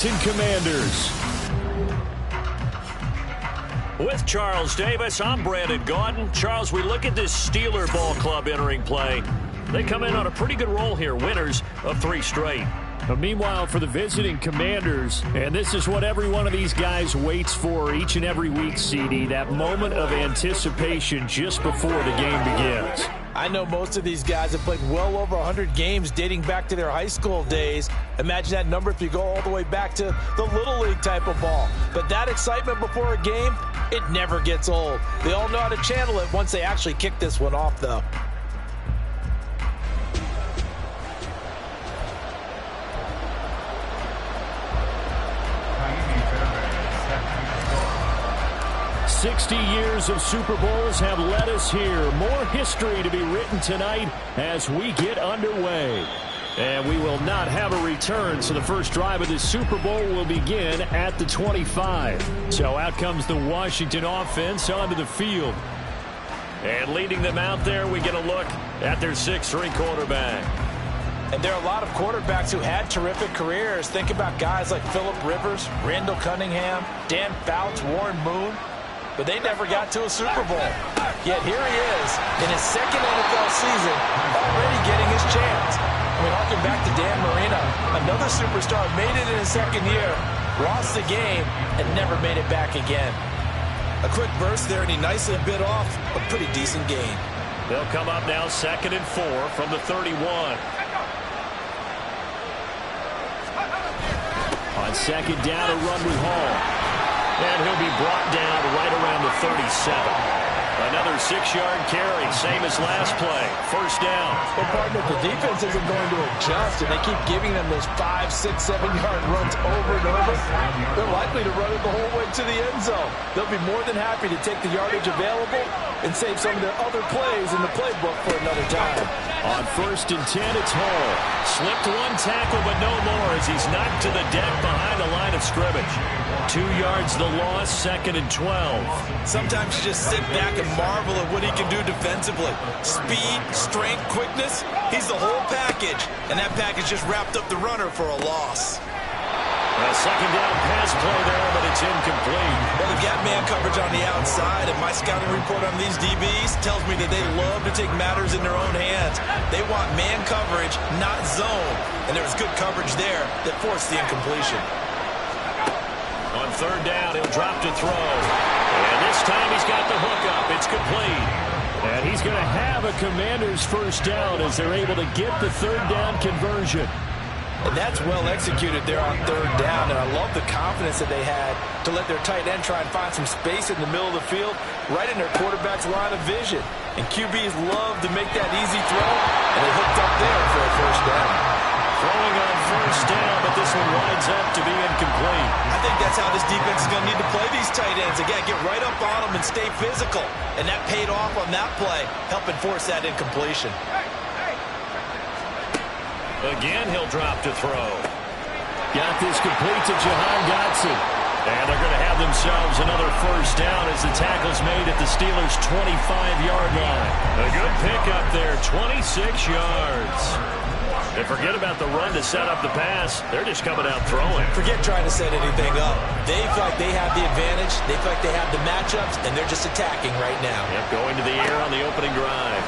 Commanders. With Charles Davis, I'm Brandon Gaudin. Charles, we look at this Steeler ball club entering play. They come in on a pretty good roll here, winners of 3 straight. Meanwhile, for the visiting Commanders, and this is what every one of these guys waits for each and every week, CD, that moment of anticipation just before the game begins. I know most of these guys have played well over 100 games dating back to their high school days. Imagine that number if you go all the way back to the Little League type of ball. But that excitement before a game, it never gets old. They all know how to channel it once they actually kick this one off, though. "60 years of Super Bowls have led us here. More history to be written tonight as we get underway. And we will not have a return, so the first drive of this Super Bowl will begin at the 25. So out comes the Washington offense onto the field. And leading them out there, we get a look at their 6'3" quarterback. And there are a lot of quarterbacks who had terrific careers. Think about guys like Phillip Rivers, Randall Cunningham, Dan Fouts, Warren Moon. But they never got to a Super Bowl. Yet here he is in his second NFL season, already getting his chance. I mean, harking back to Dan Marino, another superstar made it in his second year, lost the game, and never made it back again. A quick burst there, and he nicely bit off a pretty decent gain. They'll come up now 2nd and 4 from the 31. On second down, a run with Hall. And he'll be brought down right around the 37. Another 6-yard carry, same as last play. First down. Well, partner, the defense isn't going to adjust, and they keep giving them those 5, 6, 7-yard runs over and over. They're likely to run it the whole way to the end zone. They'll be more than happy to take the yardage available and save some of their other plays in the playbook for another time. On 1st and 10, it's Hall. Slipped one tackle, but no more as he's knocked to the deck behind the line of scrimmage. 2 yards the loss, 2nd and 12. Sometimes you just sit back and marvel at what he can do defensively. Speed, strength, quickness, he's the whole package. And that package just wrapped up the runner for a loss. A second down pass play there, but it's incomplete. Well, they've got man coverage on the outside, and my scouting report on these DBs tells me that they love to take matters in their own hands. They want man coverage, not zone. And there was good coverage there that forced the incompletion. On 3rd down, he'll drop to throw. And this time he's got the hook up. It's complete. And he's going to have a Commander's first down as they're able to get the 3rd down conversion. And that's well executed there on 3rd down, and I love the confidence that they had to let their tight end try and find some space in the middle of the field, right in their quarterback's line of vision. And QBs love to make that easy throw, and they hooked up there for a first down. Throwing on 1st down, but this one winds up to be incomplete. I think that's how this defense is going to need to play these tight ends. Again, get right up on them and stay physical. And that paid off on that play, helping force that incompletion. Again, he'll drop to throw. Got this complete to Jahan Dotson. And they're going to have themselves another first down as the tackle's made at the Steelers' 25-yard line. A good pickup there, 26 yards. And forget about the run to set up the pass. They're just coming out throwing. Forget trying to set anything up. They feel like they have the advantage. They feel like they have the matchups, and they're just attacking right now. Yep, going to the air on the opening drive.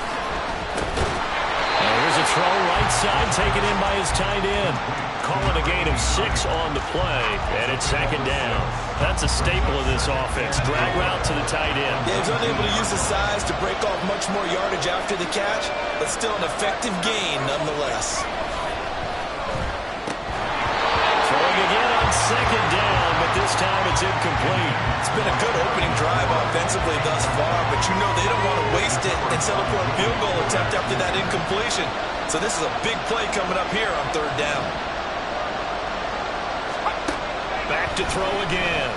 Here's a throw right side, taken in by his tight end. Calling a gain of 6 on the play, and it's 2nd down. That's a staple of this offense. Drag route to the tight end. Yeah, he's unable to use his size to break off much more yardage after the catch, but still an effective gain nonetheless. Throwing again on 2nd down, but this time it's incomplete. It's been a good opening drive offensively thus far, but you know they don't want to waste it and settle for a field goal attempt after that incompletion. So this is a big play coming up here on 3rd down. Back to throw again.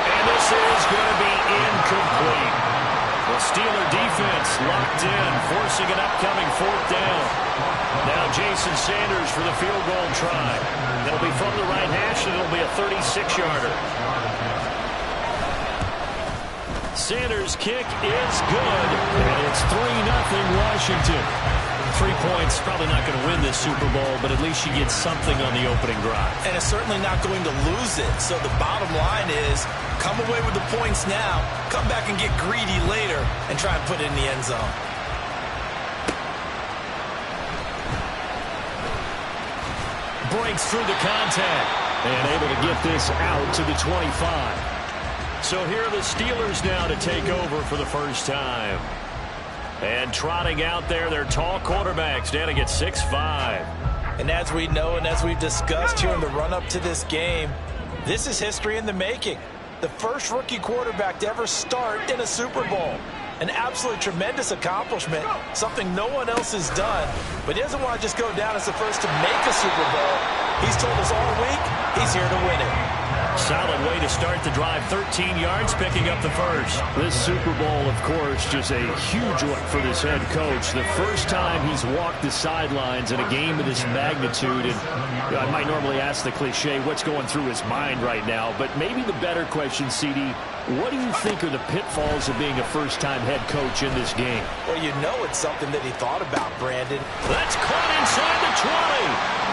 And this is going to be incomplete. The Steeler defense locked in, forcing an upcoming 4th down. Now Jason Sanders for the field goal try. It'll be from the right hash, and it'll be a 36-yarder. Sanders' kick is good, and it's 3-0 Washington. 3 points, probably not going to win this Super Bowl, but at least you get something on the opening drive. And it's certainly not going to lose it. So the bottom line is, come away with the points now, come back and get greedy later, and try and put it in the end zone. Breaks through the contact and able to get this out to the 25. So here are the Steelers now to take over for the first time. And trotting out there, their tall quarterback standing at 6'5". And as we know and as we've discussed here in the run-up to this game, this is history in the making. The first rookie quarterback to ever start in a Super Bowl. An absolutely tremendous accomplishment, something no one else has done. But he doesn't want to just go down as the first to make a Super Bowl. He's told us all week he's here to win it. Solid way to start the drive, 13 yards, picking up the first. This Super Bowl, of course, just a huge one for this head coach. The first time he's walked the sidelines in a game of this magnitude. And I might normally ask the cliche, what's going through his mind right now? But maybe the better question, CD, what do you think are the pitfalls of being a first-time head coach in this game? Well, you know it's something that he thought about, Brandon. That's caught inside the 20.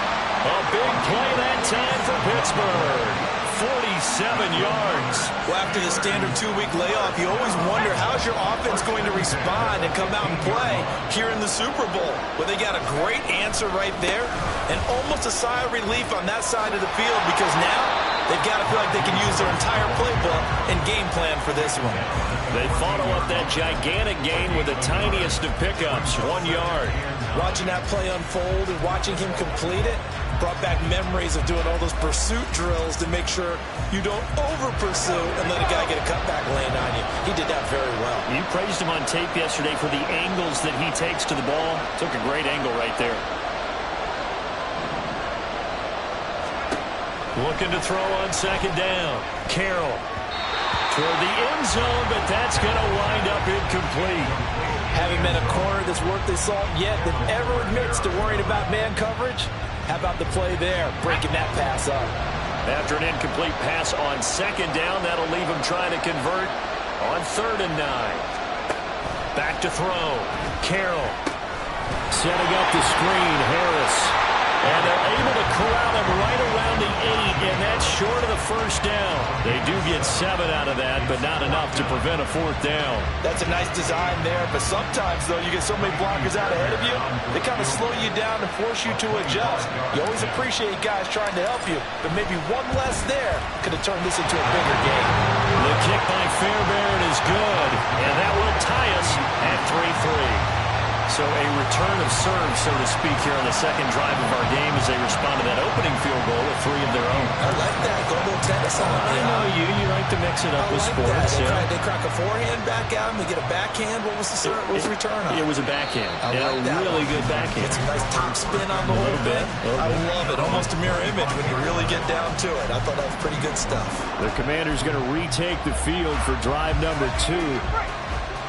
A big play that time for Pittsburgh. 47 yards. Well, after the standard 2-week layoff, you always wonder how's your offense going to respond and come out and play here in the Super Bowl. Well, they got a great answer right there and almost a sigh of relief on that side of the field because now they've got to feel like they can use their entire playbook and game plan for this one. They follow up that gigantic gain with the tiniest of pickups, 1 yard. Watching that play unfold and watching him complete it brought back memories of doing all those pursuit drills to make sure you don't over-pursue and let a guy get a cutback lane on you. He did that very well. You praised him on tape yesterday for the angles that he takes to the ball. Took a great angle right there. Looking to throw on second down. Carroll toward the end zone, but that's going to wind up incomplete. Haven't met a corner that's worth his salt yet that ever admits to worrying about man coverage. How about the play there, breaking that pass up? After an incomplete pass on second down, that'll leave him trying to convert on 3rd and 9. Back to throw. Carroll setting up the screen. Harris. And they're able to corral him right around the 8, and that's short of the first down. They do get 7 out of that, but not enough to prevent a 4th down. That's a nice design there, but sometimes, though, you get so many blockers out ahead of you, they kind of slow you down and force you to adjust. You always appreciate guys trying to help you, but maybe one less there could have turned this into a bigger game. The kick by Fairbairn is good, and that will tie us at 3-3. So a return of serve, so to speak, here on the second drive of our game as they respond to that opening field goal with 3 of their own. I like that. Go a little tennis on it. I know you. You like to mix it up with sports. They crack a forehand back at him. They get a backhand. What was the return on? It was a backhand. I like that. Really good backhand. It's a nice top spin on the whole bit. I love it. Almost a mirror image when you really get down to it. I thought that was pretty good stuff. The Commanders going to retake the field for drive number 2.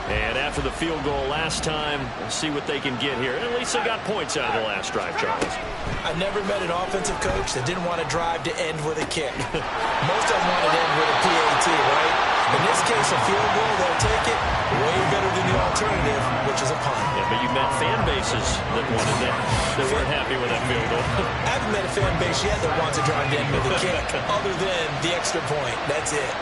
And after the field goal last time, we'll see what they can get here. And at least they got points out of the last drive, Charles. I never met an offensive coach that didn't want to drive to end with a kick. Most of them wanted to end with a PAT, right? In this case, a field goal, they'll take it way better than the alternative, which is a punt. Yeah, but you've met fan bases that wanted that, that weren't happy with that field goal. I haven't met a fan base yet that wants to drive to end with a kick, other than the extra point. That's it.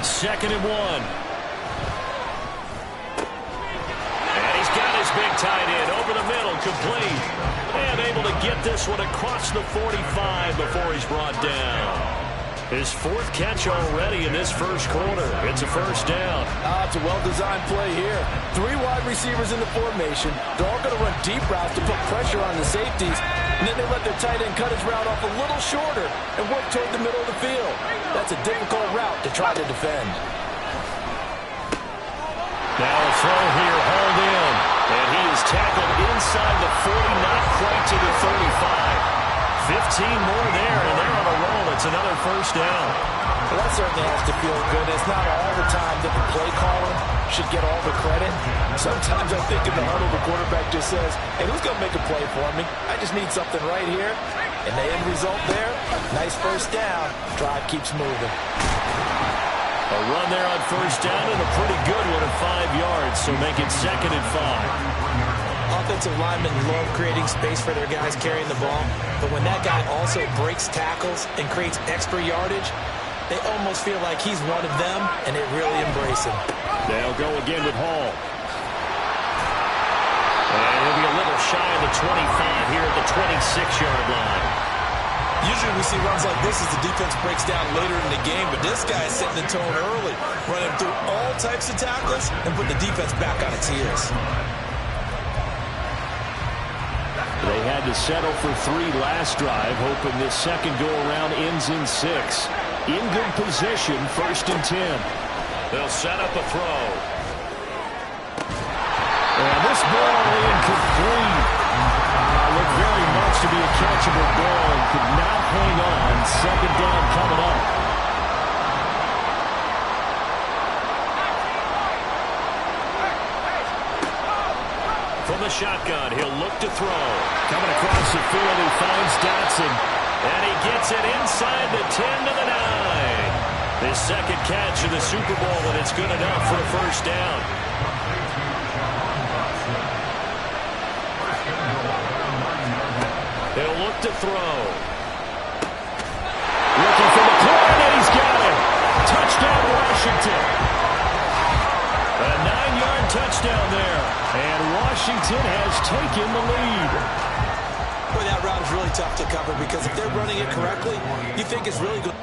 Second and 1. And he's got his big tight end over the middle, complete. And able to get this one across the 45 before he's brought down. His 4th catch already in this first quarter. It's a first down. It's a well-designed play here. 3 wide receivers in the formation. They're all going to run deep routes to put pressure on the safeties. And then they let their tight end cut his route off a little shorter and work toward the middle of the field. That's a difficult route to try to defend. Now a throw here, hauled in. And he is tackled inside the 40, not quite to the 35. 15 more there, and they're on a roll. It's another first down. Well, that certainly has to feel good. It's not all the time that the play caller should get all the credit. Sometimes I think in the huddle, the quarterback just says, hey, who's going to make a play for me? I just need something right here. And the end result there, nice first down. Drive keeps moving. A run there on first down and a pretty good one at 5 yards, so make it 2nd and 5. Offensive linemen love creating space for their guys carrying the ball, but when that guy also breaks tackles and creates extra yardage, they almost feel like he's one of them, and they really embrace him. They'll go again with Hall. And he'll be a little shy of the 25 here at the 26-yard line. Usually we see runs like this as the defense breaks down later in the game, but this guy is setting the tone early, running through all types of tackles and putting the defense back on its heels. They had to settle for 3 last drive, hoping this second go-around ends in 6. In good position, 1st and 10. They'll set up a throw. And this ball incomplete. Looked very much to be a catchable ball and could not hang on. 2nd down coming up. From the shotgun, he'll look to throw. Coming across the field, he finds Dotson. And he gets it inside the 10 to the 9. His 2nd catch of the Super Bowl, and it's good enough for a 1st down. He'll look to throw. Looking for McLaurin, and he's got it. Touchdown, Washington. A 9-yard touchdown there. And Washington has taken the lead. Boy, that route is really tough to cover because if they're running it correctly, you think it's really good.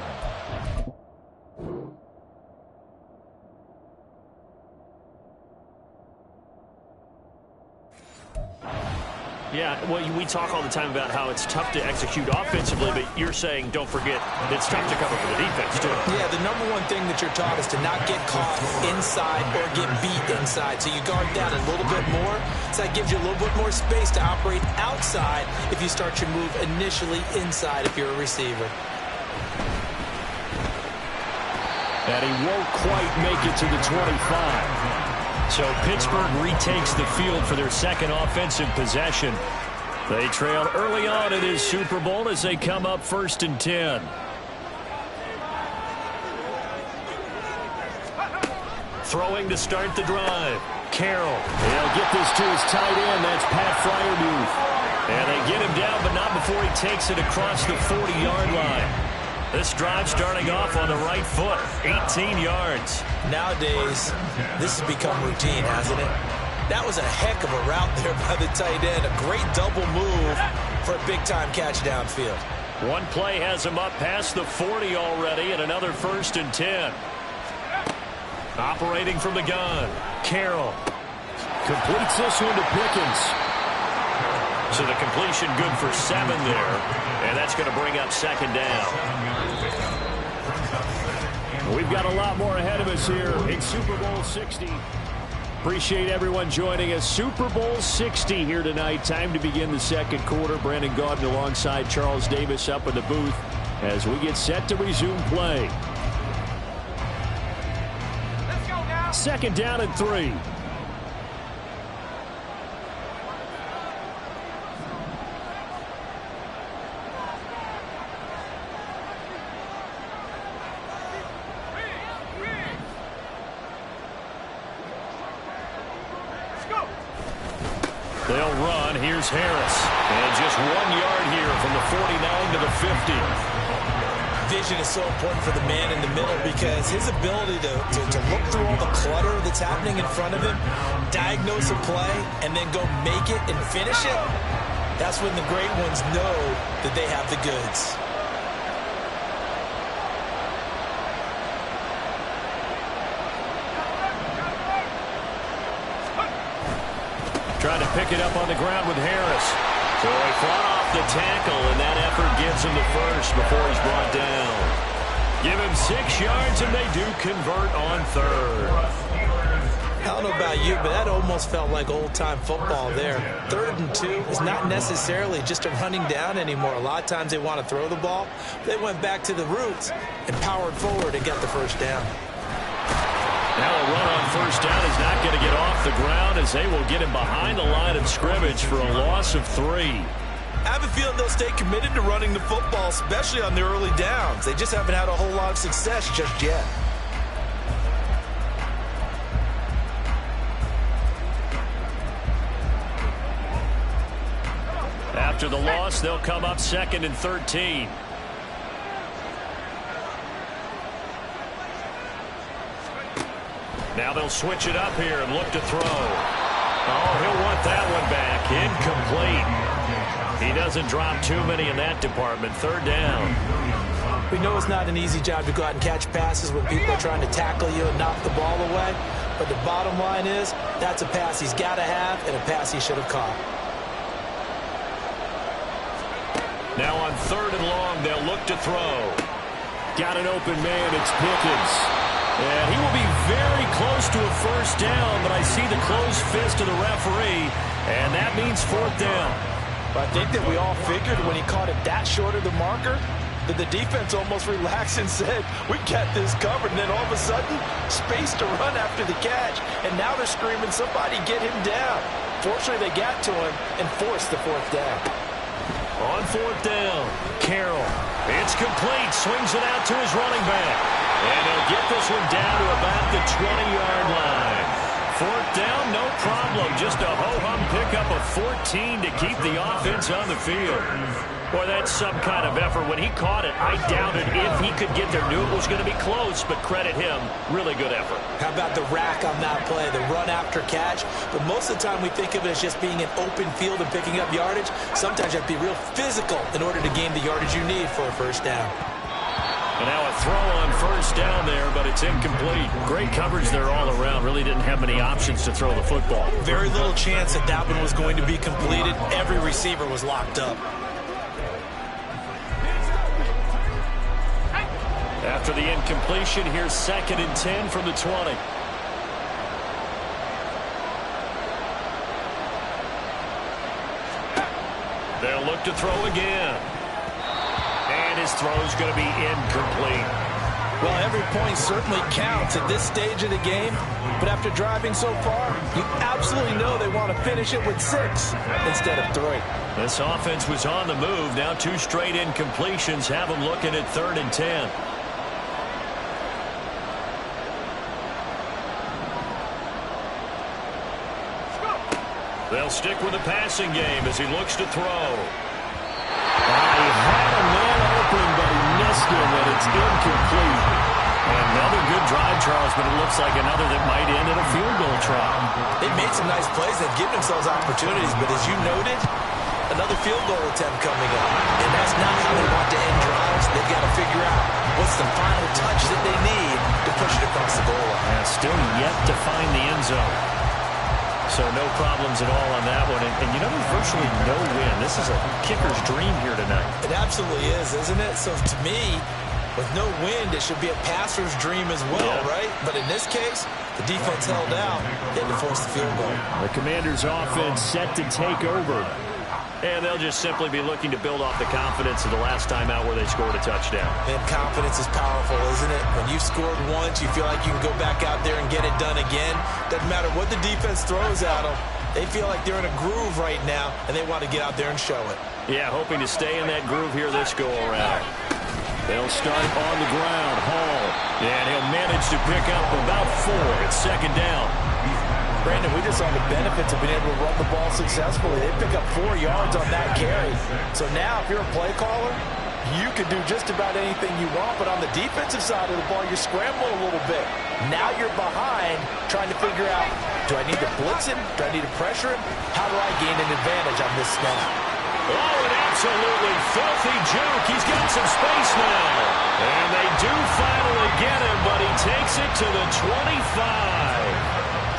Yeah, well, we talk all the time about how it's tough to execute offensively, but you're saying, don't forget, it's tough to cover for the defense, too. Yeah, the number one thing that you're taught is to not get caught inside or get beat inside. So you guard that a little bit more. So that gives you a little bit more space to operate outside if you start your move initially inside if you're a receiver. And he won't quite make it to the 25. So Pittsburgh retakes the field for their 2nd offensive possession. They trail early on in this Super Bowl as they come up 1st and 10. Throwing to start the drive. Carroll. They'll get this to his tight end. That's Pat Freiermuth. And they get him down, but not before he takes it across the 40-yard line. This drive starting off on the right foot, 18 yards. Nowadays, this has become routine, hasn't it? That was a heck of a route there by the tight end. A great double move for a big-time catch downfield. One play has him up past the 40 already, and another 1st and 10. Operating from the gun, Carroll completes this one to Pickens. So the completion good for 7 there, and that's going to bring up 2nd down. We've got a lot more ahead of us here in Super Bowl 60. Appreciate everyone joining us. Super Bowl 60 here tonight. Time to begin the 2nd quarter. Brandon Gaudin alongside Charles Davis up in the booth as we get set to resume play. 2nd down and 3. They'll run. Here's Harris. And just 1 yard here from the 49 to the 50. Vision is so important for the man in the middle because his ability to look through all the clutter that's happening in front of him, diagnose a play, and then go make it and finish it, that's when the great ones know that they have the goods. Trying to pick it up on the ground with Harris. So he fought off the tackle, and that effort gives him the 1st before he's brought down. Give him 6 yards, and they do convert on 3rd. I don't know about you, but that almost felt like old-time football there. 3rd and 2 is not necessarily just a running down anymore. A lot of times they want to throw the ball. They went back to the roots and powered forward and got the 1st down. Now a run on 1st down is not going to get off the ground as they will get him behind the line of scrimmage for a loss of 3. I have a feeling they'll stay committed to running the football, especially on the early downs. They just haven't had a whole lot of success just yet. After the loss, they'll come up 2nd and 13. Now they'll switch it up here and look to throw. Oh, he'll want that one back. Incomplete. He doesn't drop too many in that department. 3rd down. We know it's not an easy job to go out and catch passes when people are trying to tackle you and knock the ball away. But the bottom line is, that's a pass he's got to have and a pass he should have caught. Now on 3rd and long, they'll look to throw. Got an open man. It's Pickens. And he will be very close to a 1st down, but I see the closed fist of the referee, and that means 4th down. But I think that we all figured when he caught it that short of the marker that the defense almost relaxed and said, we got this covered. And then all of a sudden, space to run after the catch. And now they're screaming, somebody get him down. Fortunately, they got to him and forced the 4th down. On 4th down, Carroll. It's complete. Swings it out to his running back. And he'll get this one down to about the 20-yard line. 4th down, no problem. Just a ho-hum pickup of 14 to keep the offense on the field. Boy, that's some kind of effort. When he caught it, I doubted if he could get there. Knew it was going to be close, but credit him. Really good effort. How about the rack on that play, the run after catch? But most of the time we think of it as just being an open field and picking up yardage. Sometimes you have to be real physical in order to gain the yardage you need for a 1st down. And now a throw on 1st down there, but it's incomplete. Great coverage there all around. Really didn't have many options to throw the football. Very little chance that that one was going to be completed. Every receiver was locked up. After the incompletion, here's 2nd and 10 from the 20. They'll look to throw again. And his throw's going to be incomplete. Well, every point certainly counts at this stage of the game. But after driving so far, you absolutely know they want to finish it with 6 instead of 3. This offense was on the move. Now 2 straight incompletions have them looking at 3rd and 10. They'll stick with the passing game as he looks to throw. He had a man open, but he missed him, and it's incomplete. Another good drive, Charles, but it looks like another that might end in a field goal try. They've made some nice plays. They've given themselves opportunities, but as you noted, another field goal attempt coming up. And that's not how they want to end drives. They've got to figure out what's the final touch that they need to push it across the goal line. Yeah, still yet to find the end zone. So no problems at all on that one. And you know, there's virtually no win. This is a kicker's dream here tonight. It absolutely is, isn't it? So to me, with no wind, it should be a passer's dream as well, right? But in this case, the defense held out. They had to force the field goal. The Commanders' offense set to take over. And they'll just simply be looking to build off the confidence of the last time out where they scored a touchdown. And confidence is powerful, isn't it? When you've scored once, you feel like you can go back out there and get it done again. Doesn't matter what the defense throws at them. They feel like they're in a groove right now, and they want to get out there and show it. Yeah, hoping to stay in that groove here this go-around. They'll start on the ground. Hall. And he'll manage to pick up about 4. It's 2nd down. Brandon, we just saw the benefits of being able to run the ball successfully. They pick up 4 yards on that carry. So now, if you're a play caller, you can do just about anything you want. But on the defensive side of the ball, you're scrambling a little bit. Now you're behind, trying to figure out, do I need to blitz him? Do I need to pressure him? How do I gain an advantage on this snap? Oh, an absolutely filthy juke. He's got some space now. And they do finally get him, but he takes it to the 25.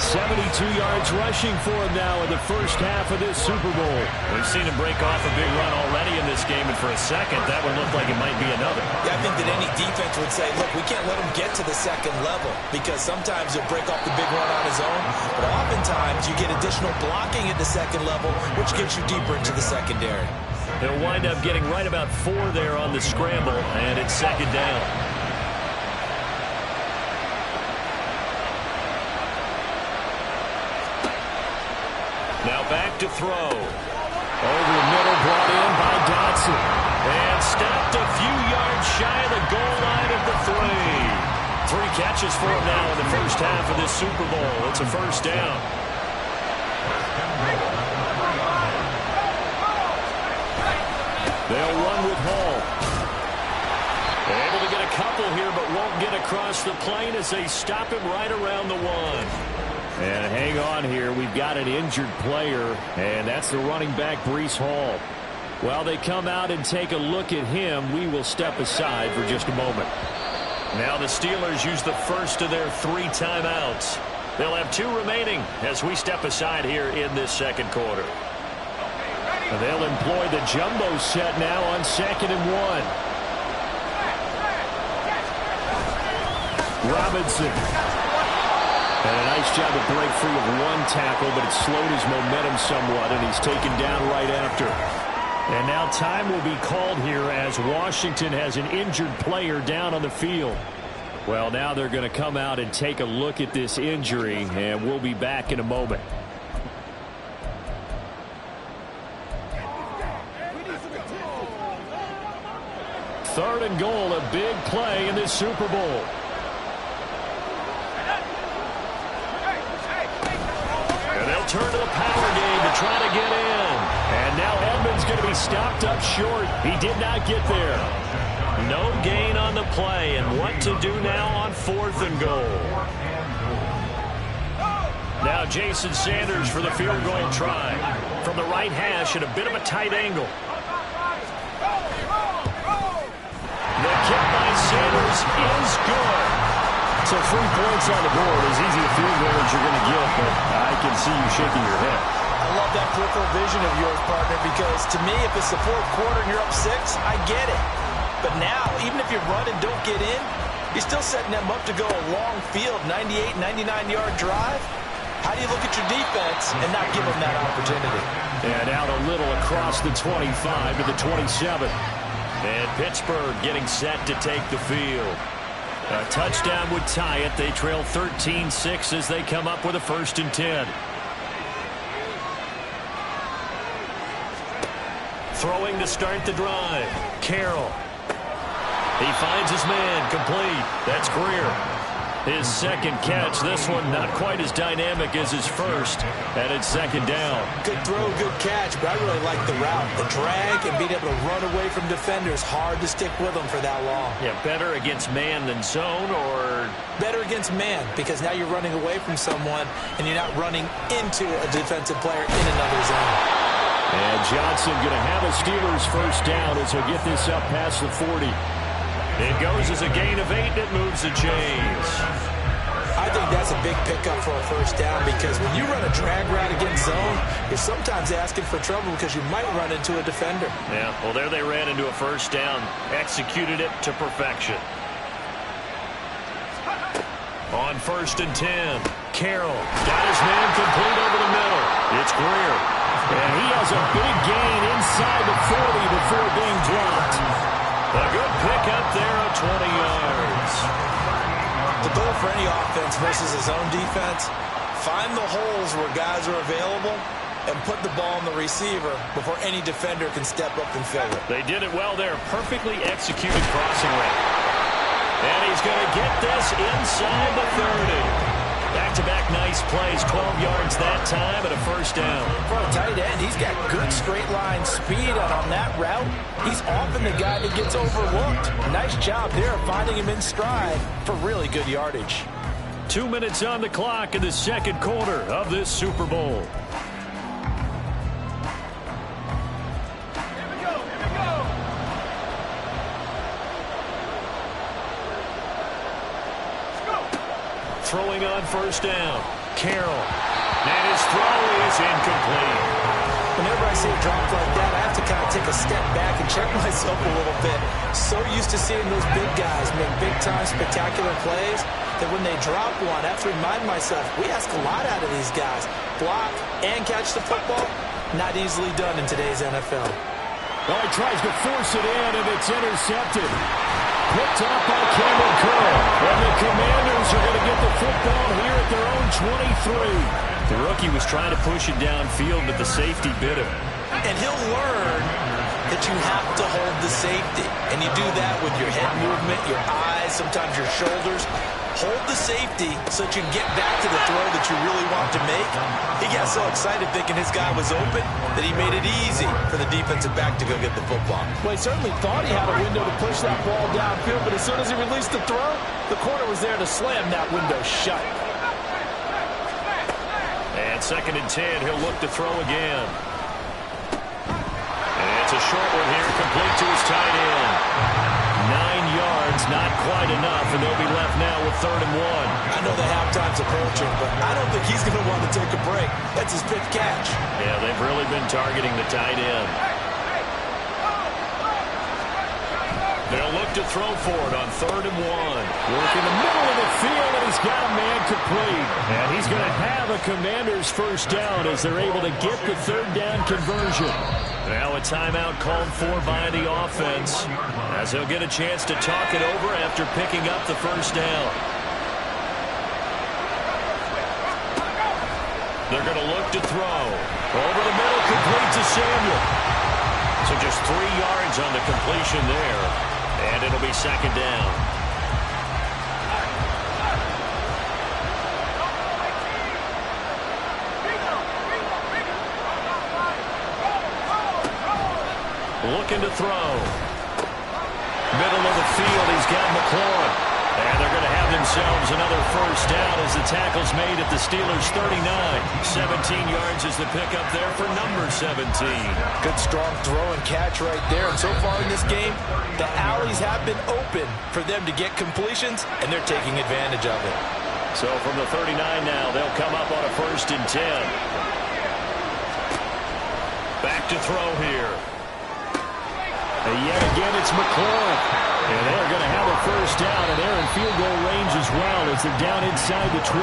72 yards rushing for him now in the first half of this Super Bowl. We've seen him break off a big run already in this game, and for a second, that would look like it might be another. Yeah, I think that any defense would say, look, we can't let him get to the 2nd level, because sometimes he'll break off the big run on his own, but oftentimes you get additional blocking at the 2nd level, which gets you deeper into the secondary. He'll wind up getting right about 4 there on the scramble, and it's 2nd down. Now back to throw. Over the middle, brought in by Dotson. And stopped a few yards shy of the goal line at the 3. 3 catches for him now in the first half of this Super Bowl. It's a 1st down. They'll run with Hall. Able to get a couple here, but won't get across the plane as they stop him right around the 1. And hang on here. We've got an injured player, and that's the running back, Breece Hall. While they come out and take a look at him, we will step aside for just a moment. Now the Steelers use the first of their 3 timeouts. They'll have 2 remaining as we step aside here in this second quarter. They'll employ the jumbo set now on 2nd and 1. Robinson. And a nice job to break free of 1 tackle, but it slowed his momentum somewhat, and he's taken down right after. And now time will be called here as Washington has an injured player down on the field. Well, now they're going to come out and take a look at this injury, and we'll be back in a moment. Third and goal, a big play in this Super Bowl. And they'll turn to the power game to try to get in. And now Edmonds going to be stopped up short. He did not get there. No gain on the play, and what to do now on 4th and goal. Now Jason Sanders for the field goal try. From the right hash at a bit of a tight angle. The kick by Sanders is good. So 3 points on the board, as easy a field goal as you're going to get, but I can see you shaking your head. I love that peripheral vision of yours, partner, because to me, if it's the 4th quarter and you're up 6, I get it. But now, even if you run and don't get in, you're still setting them up to go a long field, 98, 99-yard drive. How do you look at your defense and not give them that opportunity? And out a little across the 25 to the 27. And Pittsburgh getting set to take the field. A touchdown would tie it. They trail 13-6 as they come up with a 1st and 10. Throwing to start the drive. Carroll. He finds his man, complete. That's Greer. His 2nd catch. This one not quite as dynamic as his first. And it's 2nd down. Good throw, good catch, but I really like the route. The drag and being able to run away from defenders. Hard to stick with them for that long. Yeah, better against man than zone, or? Better against man, because now you're running away from someone and you're not running into a defensive player in another zone. And Johnson going to have a Steelers 1st down as he'll get this up past the 40. It goes as a gain of 8, and it moves the chains. I think that's a big pickup for a 1st down, because when you run a drag route against zone, you're sometimes asking for trouble because you might run into a defender. Yeah, well, there they ran into a 1st down, executed it to perfection. On 1st and 10, Carroll got his man complete over the middle. It's Greer. And he has a big gain inside the 40 before being dropped. A good pickup there of 20 yards. The goal for any offense versus a zone defense, find the holes where guys are available and put the ball on the receiver before any defender can step up and fill it. They did it well there. Perfectly executed crossing route. And he's going to get this inside the 30. Back-to-back nice plays, 12 yards that time and a 1st down. For a tight end, he's got good straight-line speed, and on that route, he's often the guy that gets overlooked. Nice job there finding him in stride for really good yardage. 2 minutes on the clock in the 2nd quarter of this Super Bowl. Throwing on 1st down. Carroll. And his throw is incomplete. Whenever I see a drop like that, I have to kind of take a step back and check myself a little bit. So used to seeing those big guys make big-time spectacular plays that when they drop one, I have to remind myself, we ask a lot out of these guys. Block and catch the football, not easily done in today's NFL. Well, he tries to force it in, and it's intercepted. Picked up by Cameron Curl. And the Commanders are going to get the football here at their own 23. The rookie was trying to push it downfield, but the safety bit him. And he'll learn that you have to hold the safety. And you do that with your head movement, your eyes, sometimes your shoulders. hold the safety so that you can get back to the throw that you really want to make. He got so excited thinking his guy was open that he made it easy for the defensive back to go get the football. Well, he certainly thought he had a window to push that ball downfield, but as soon as he released the throw, the corner was there to slam that window shut. And 2nd and 10, he'll look to throw again. And it's a short one here, complete to his tight end. 9 yards, not quite enough, and they'll be left now with 3rd and 1. I know the halftime's approaching, but I don't think he's going to want to take a break. That's his 5th catch. Yeah, they've really been targeting the tight end. They'll look to throw for it on 3rd and 1. Work in the middle of the field, and he's got a man complete. And he's going to have a Commanders first down as they're able to get the 3rd down conversion. Now a timeout called for by the offense as he'll get a chance to talk it over after picking up the first down. They're going to look to throw. Over the middle, complete to Samuel. So just 3 yards on the completion there. And it'll be 2nd down. Looking to throw. Middle of the field, he's got McLaurin. And they're going to have themselves another first down as the tackle's made at the Steelers' 39. 17 yards is the pickup there for number 17. Good strong throw and catch right there. And so far in this game, the alleys have been open for them to get completions, and they're taking advantage of it. So from the 39 now, they'll come up on a 1st and 10. Back to throw here. And yet again, it's McLaurin. And they're going to have a first down, and they're in field goal range as well as they're down inside the 20.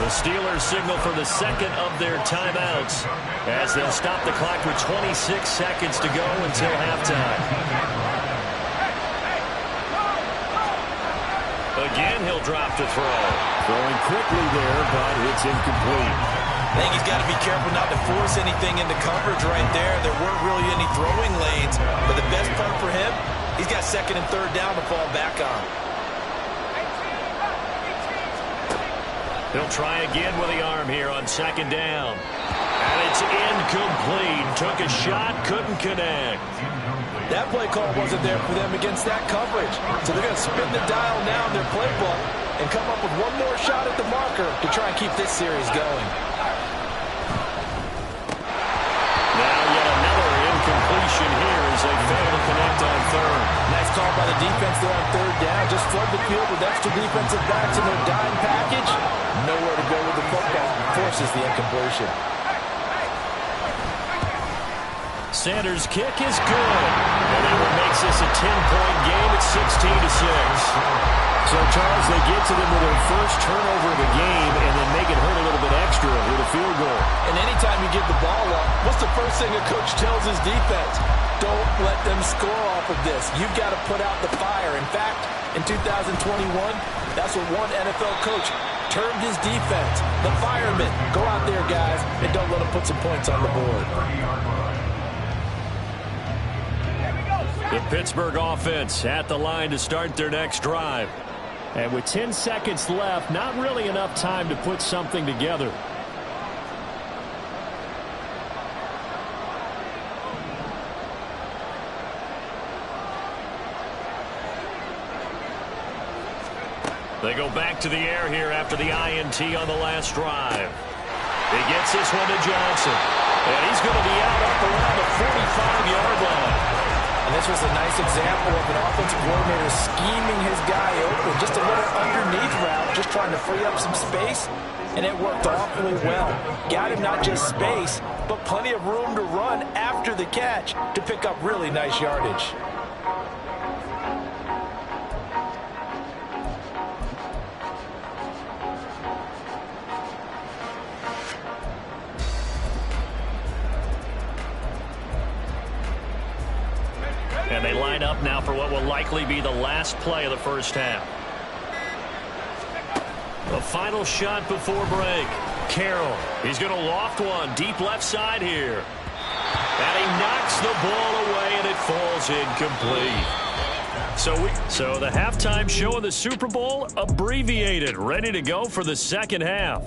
The Steelers signal for the 2nd of their timeouts as they'll stop the clock with 26 seconds to go until halftime. Again, he'll drop to throw. Throwing quickly there, but it's incomplete. I think he's got to be careful not to force anything into coverage right there. There weren't really any throwing lanes, but the best part for him, he's got 2nd and 3rd down to fall back on. He'll try again with the arm here on 2nd down. And it's incomplete. Took a shot, couldn't connect. That play call wasn't there for them against that coverage. So they're going to spin the dial now in their playbook and come up with one more shot at the marker to try and keep this series going. Now yet another incompletion here as they fail to connect on 3rd. Nice call by the defense there on 3rd down. Just flood the field with extra defensive backs in their dime package. Nowhere to go with the football. Forces the incompletion. Sanders' kick is good. And that one makes this a 10-point game at 16-6. So, Charles, they get to them with their first turnover of the game and then make it hurt a little bit extra with a field goal. And anytime you give the ball up, what's the first thing a coach tells his defense? Don't let them score off of this. You've got to put out the fire. In fact, in 2021, that's what one NFL coach termed his defense. The firemen. Go out there, guys, and don't let them put some points on the board. The Pittsburgh offense at the line to start their next drive. And with 10 seconds left, not really enough time to put something together. They go back to the air here after the INT on the last drive. He gets this one to Johnson. And he's going to be out up around the 45-yard line. And this was a nice example of an offensive coordinator scheming his guy open. Just a little underneath route, just trying to free up some space. And it worked awfully well. Got him not just space, but plenty of room to run after the catch to pick up really nice yardage. And they line up now for what will likely be the last play of the first half. The final shot before break. Carroll, he's going to loft one deep left side here. And he knocks the ball away, and it falls incomplete. So the halftime show of the Super Bowl, abbreviated, ready to go for the second half.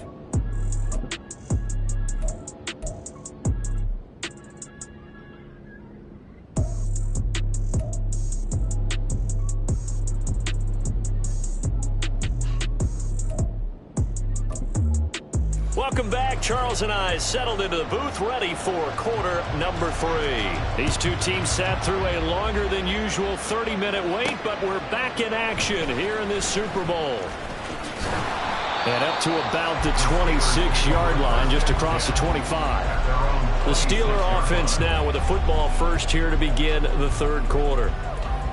Welcome back. Charles and I settled into the booth, ready for quarter number 3. These two teams sat through a longer than usual 30-minute wait, but we're back in action here in this Super Bowl. And up to about the 26-yard line, just across the 25. The Steeler offense now with a football first here to begin the third quarter.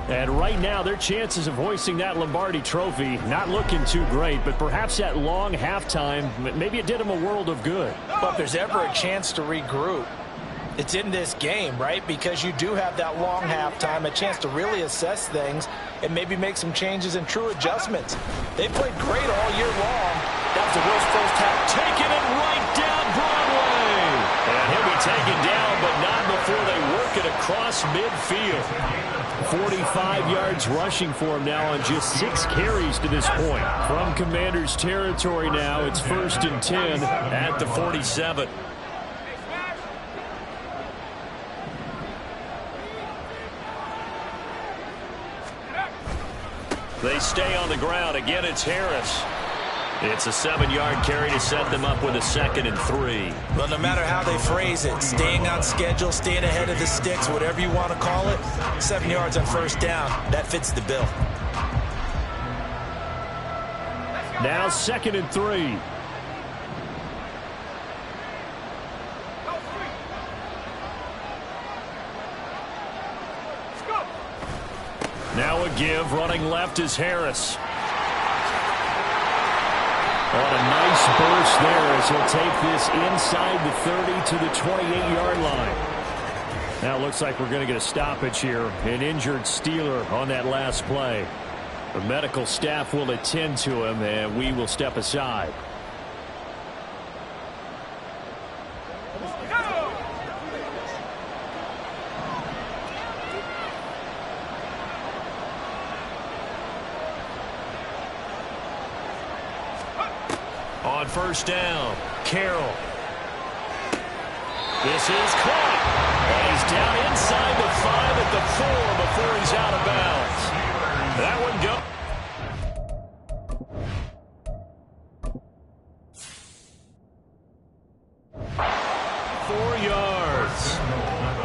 And right now, their chances of hoisting that Lombardi trophy not looking too great, but perhaps that long halftime, maybe it did them a world of good. But if there's ever a chance to regroup, it's in this game, right? Because you do have that long halftime, a chance to really assess things and maybe make some changes and true adjustments. They played great all year long. That was the Wills first half. Taking it right down Broadway. And he'll be taken down, but not before they work it across midfield. 45 yards rushing for him now on just 6 carries to this point. From Commanders territory now, it's 1st and 10 at the 47. They stay on the ground. Again, it's Harris. It's a 7-yard carry to set them up with a 2nd and 3. Well, no matter how they phrase it, staying on schedule, staying ahead of the sticks, whatever you want to call it, 7 yards on first down, that fits the bill. Now 2nd and 3. Now a give, running left is Harris. What a nice burst there as he'll take this inside the 30 to the 28-yard line. Now it looks like we're going to get a stoppage here. An injured Steeler on that last play. The medical staff will attend to him, and we will step aside. On first down, Carroll. This is caught. And he's down inside the 5 at the 4 before he's out of bounds. That one go. 4 yards.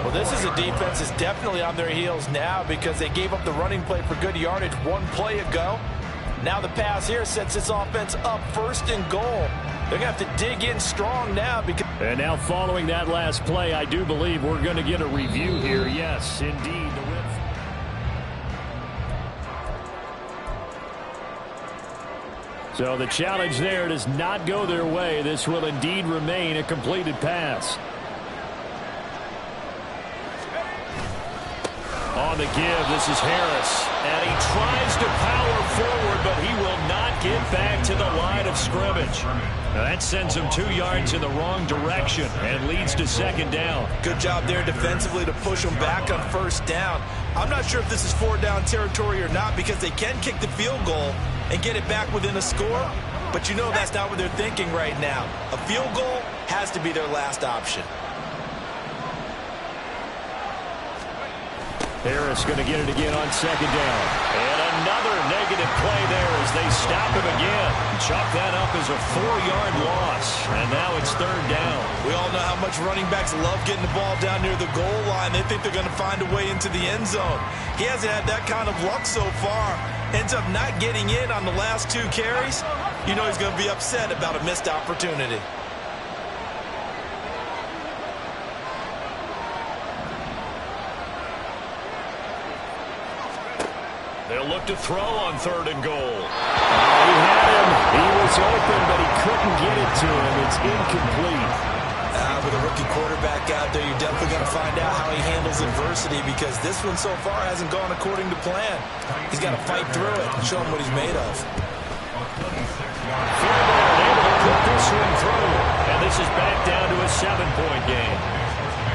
Well, this is a defense that's definitely on their heels now because they gave up the running play for good yardage 1 play ago. Now the pass here sets this offense up 1st and goal. They're going to have to dig in strong now. And now following that last play, I do believe we're going to get a review here. Yes, indeed. The width. So the challenge there does not go their way. This will indeed remain a completed pass. On the give, this is Harris. And he tries to power forward, but he will not get back to the line of scrimmage. Now that sends him 2 yards in the wrong direction and leads to 2nd down. Good job there defensively to push them back on first down. I'm not sure if this is 4-down territory or not because they can kick the field goal and get it back within a score. But you know that's not what they're thinking right now. A field goal has to be their last option. Harris going to get it again on 2nd down. And another negative play there as they stop him again. Chalk that up as a 4-yard loss. And now it's 3rd down. We all know how much running backs love getting the ball down near the goal line. They think they're going to find a way into the end zone. He hasn't had that kind of luck so far. Ends up not getting in on the last 2 carries. You know he's going to be upset about a missed opportunity. They'll look to throw on 3rd and goal. He had him. He was open, but he couldn't get it to him. It's incomplete. With a rookie quarterback out there, you're definitely going to find out how he handles adversity because this one so far hasn't gone according to plan. He's got to fight through it and show him what he's made of. Fairbairn able to put this one through. And this is back down to a 7-point game.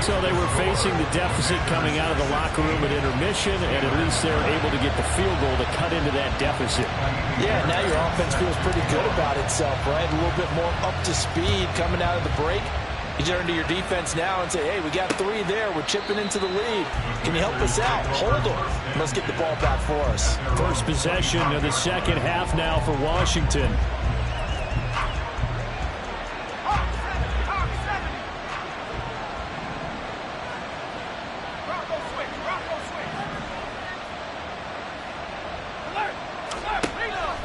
So they were facing the deficit coming out of the locker room at intermission, and at least they're able to get the field goal to cut into that deficit. Yeah, now your offense feels pretty good about itself, right? A little bit more up to speed coming out of the break. You turn to your defense now and say, hey, we got 3 there. We're chipping into the lead. Can you help us out? Hold them. Let's get the ball back for us. First possession of the second half now for Washington.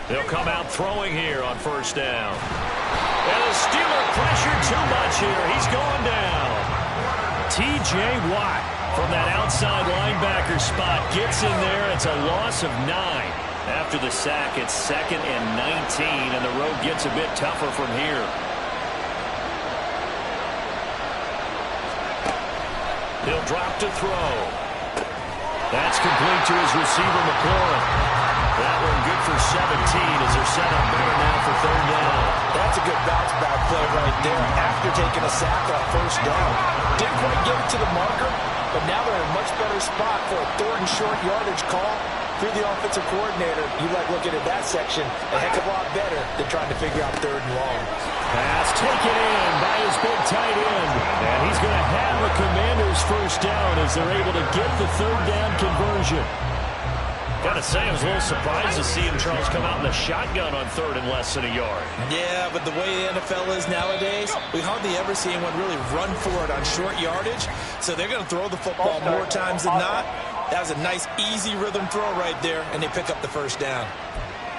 They'll come out throwing here on first down. And the Steeler pressure too much here. He's going down. T.J. Watt from that outside linebacker spot gets in there. It's a loss of 9. After the sack, it's 2nd and 19, and the road gets a bit tougher from here. He'll drop to throw. That's complete to his receiver, McLaurin. That one good for 17 as they're set up better now for 3rd down. That's a good bounce back play right there after taking a sack on first down. Didn't quite get it to the marker, but now they're in a much better spot for a 3rd and short yardage call. Through the offensive coordinator, you like looking at that section a heck of a lot better than trying to figure out 3rd and long. Pass taken in by his big tight end. And he's going to have the Commanders' first down as they're able to get the 3rd down conversion. Gotta say, I was a little surprised to see him, Charles, come out in the shotgun on 3rd and less than a yard. Yeah, but the way the NFL is nowadays, we hardly ever see anyone really run for it on short yardage. So they're going to throw the football more times than not. That was a nice, easy rhythm throw right there, and they pick up the first down.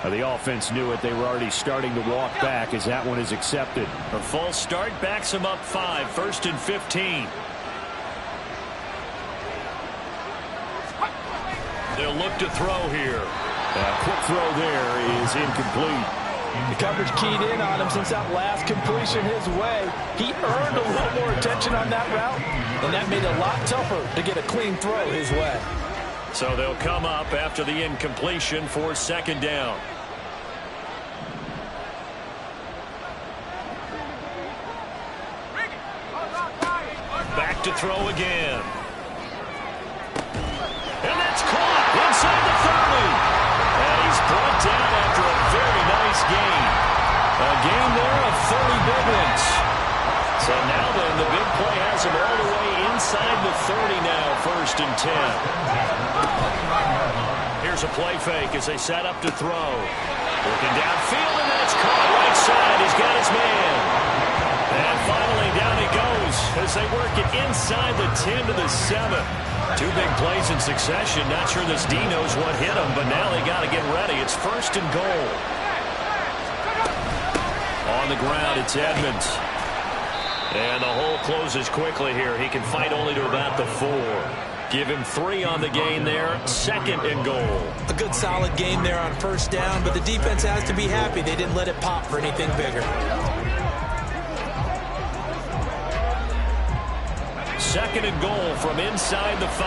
The offense knew it. They were already starting to walk back as that one is accepted. A false start backs him up 5, 1st and 15. They'll look to throw here. A quick throw there is incomplete. The coverage keyed in on him since that last completion his way. He earned a little more attention on that route, and that made it a lot tougher to get a clean throw his way. So they'll come up after the incompletion for 2nd down. Back to throw again. And that's caught inside the 30. And he's brought down after a very nice gain. A gain there of 30 big ones. So now then, the big play has him all the way inside the 30 now, 1st and 10. Here's a play fake as they set up to throw. Looking downfield, and that's caught right side. He's got his man. And finally, down he goes as they work it inside the 10 to the 7. 2 big plays in succession. Not sure this D knows what hit him, but now they got to get ready. It's 1st and goal. On the ground, it's Edmonds. And the hole closes quickly here. He can fight only to about the 4. Give him 3 on the gain there. 2nd and goal. A good solid game there on first down, but the defense has to be happy they didn't let it pop for anything bigger. 2nd and goal from inside the 5.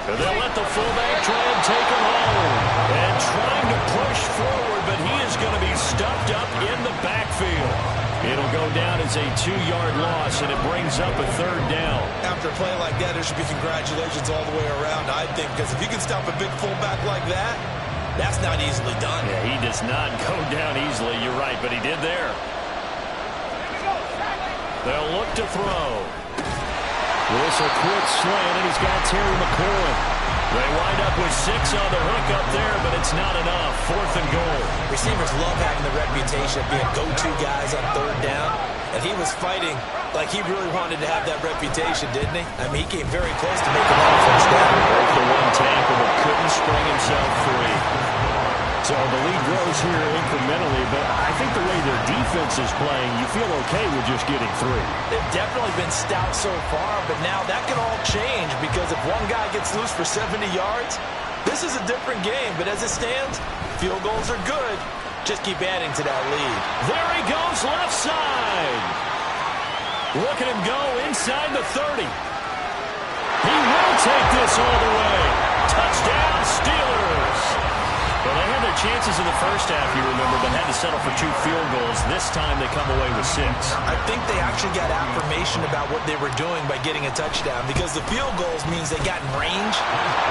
And they'll let the fullback try and take him home. And trying to push forward, but he is going to be stuffed up in the backfield. It'll go down as a 2-yard loss, and it brings up a 3rd down. After a play like that, there should be congratulations all the way around, I think, because if you can stop a big fullback like that, that's not easily done. Yeah, he does not go down easily. You're right, but he did there. They'll look to throw. Whistle quick slant, and he's got Terry McLaurin. They wind up with 6 on the hook up there, but it's not enough. 4th and goal. Receivers love having the reputation of being go-to guys on 3rd down, and he was fighting like he really wanted to have that reputation, didn't he? I mean, he came very close to making that first down. Broke the 1 tackle, but couldn't spring himself free. So the lead grows here incrementally, but I think the way their defense is playing, you feel okay with just getting 3. They've definitely been stout so far, but now that can all change because if one guy gets loose for 70 yards, this is a different game. But as it stands, field goals are good. Just keep adding to that lead. There he goes left side. Look at him go inside the 30. He will take this all the way. Touchdown, Steelers. Well, they had their chances in the first half, you remember, but had to settle for 2 field goals. This time they come away with 6. I think they actually got affirmation about what they were doing by getting a touchdown, because the field goals means they got in range,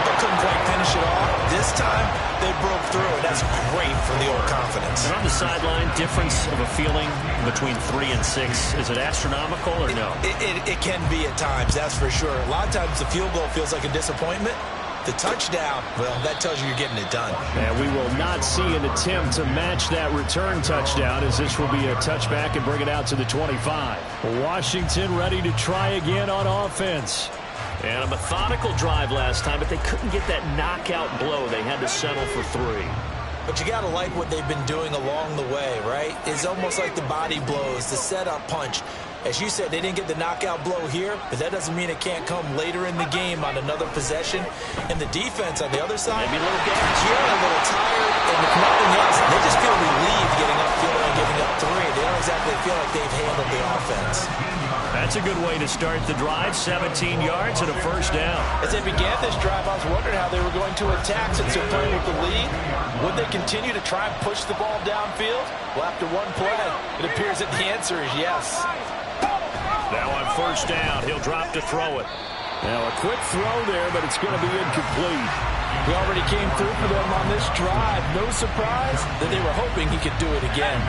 but couldn't quite finish it off. This time, they broke through, and that's great for the old confidence. And on the sideline, difference of a feeling between 3 and 6. Is it astronomical or no? It can be at times, that's for sure. A lot of times the field goal feels like a disappointment. The touchdown, well, that tells you you're getting it done. And we will not see an attempt to match that return touchdown, as this will be a touchback and bring it out to the 25. Washington ready to try again on offense. And a methodical drive last time, but they couldn't get that knockout blow. They had to settle for 3. But you got to like what they've been doing along the way, right? It's almost like the body blows, the setup punch. As you said, they didn't get the knockout blow here, but that doesn't mean it can't come later in the game on another possession. And the defense on the other side, maybe a little gas. Yeah, a little tired, and if nothing else, they just feel relieved getting upfield and giving up 3. They don't exactly feel like they've handled the offense. That's a good way to start the drive. 17 yards and a first down. As they began this drive, I was wondering how they were going to attack since they're playing with the lead. Would they continue to try and push the ball downfield? Well, after one play, it appears that the answer is yes. Now on first down, he'll drop to throw it. Now a quick throw there, but it's going to be incomplete. He already came through for them on this drive. No surprise that they were hoping he could do it again.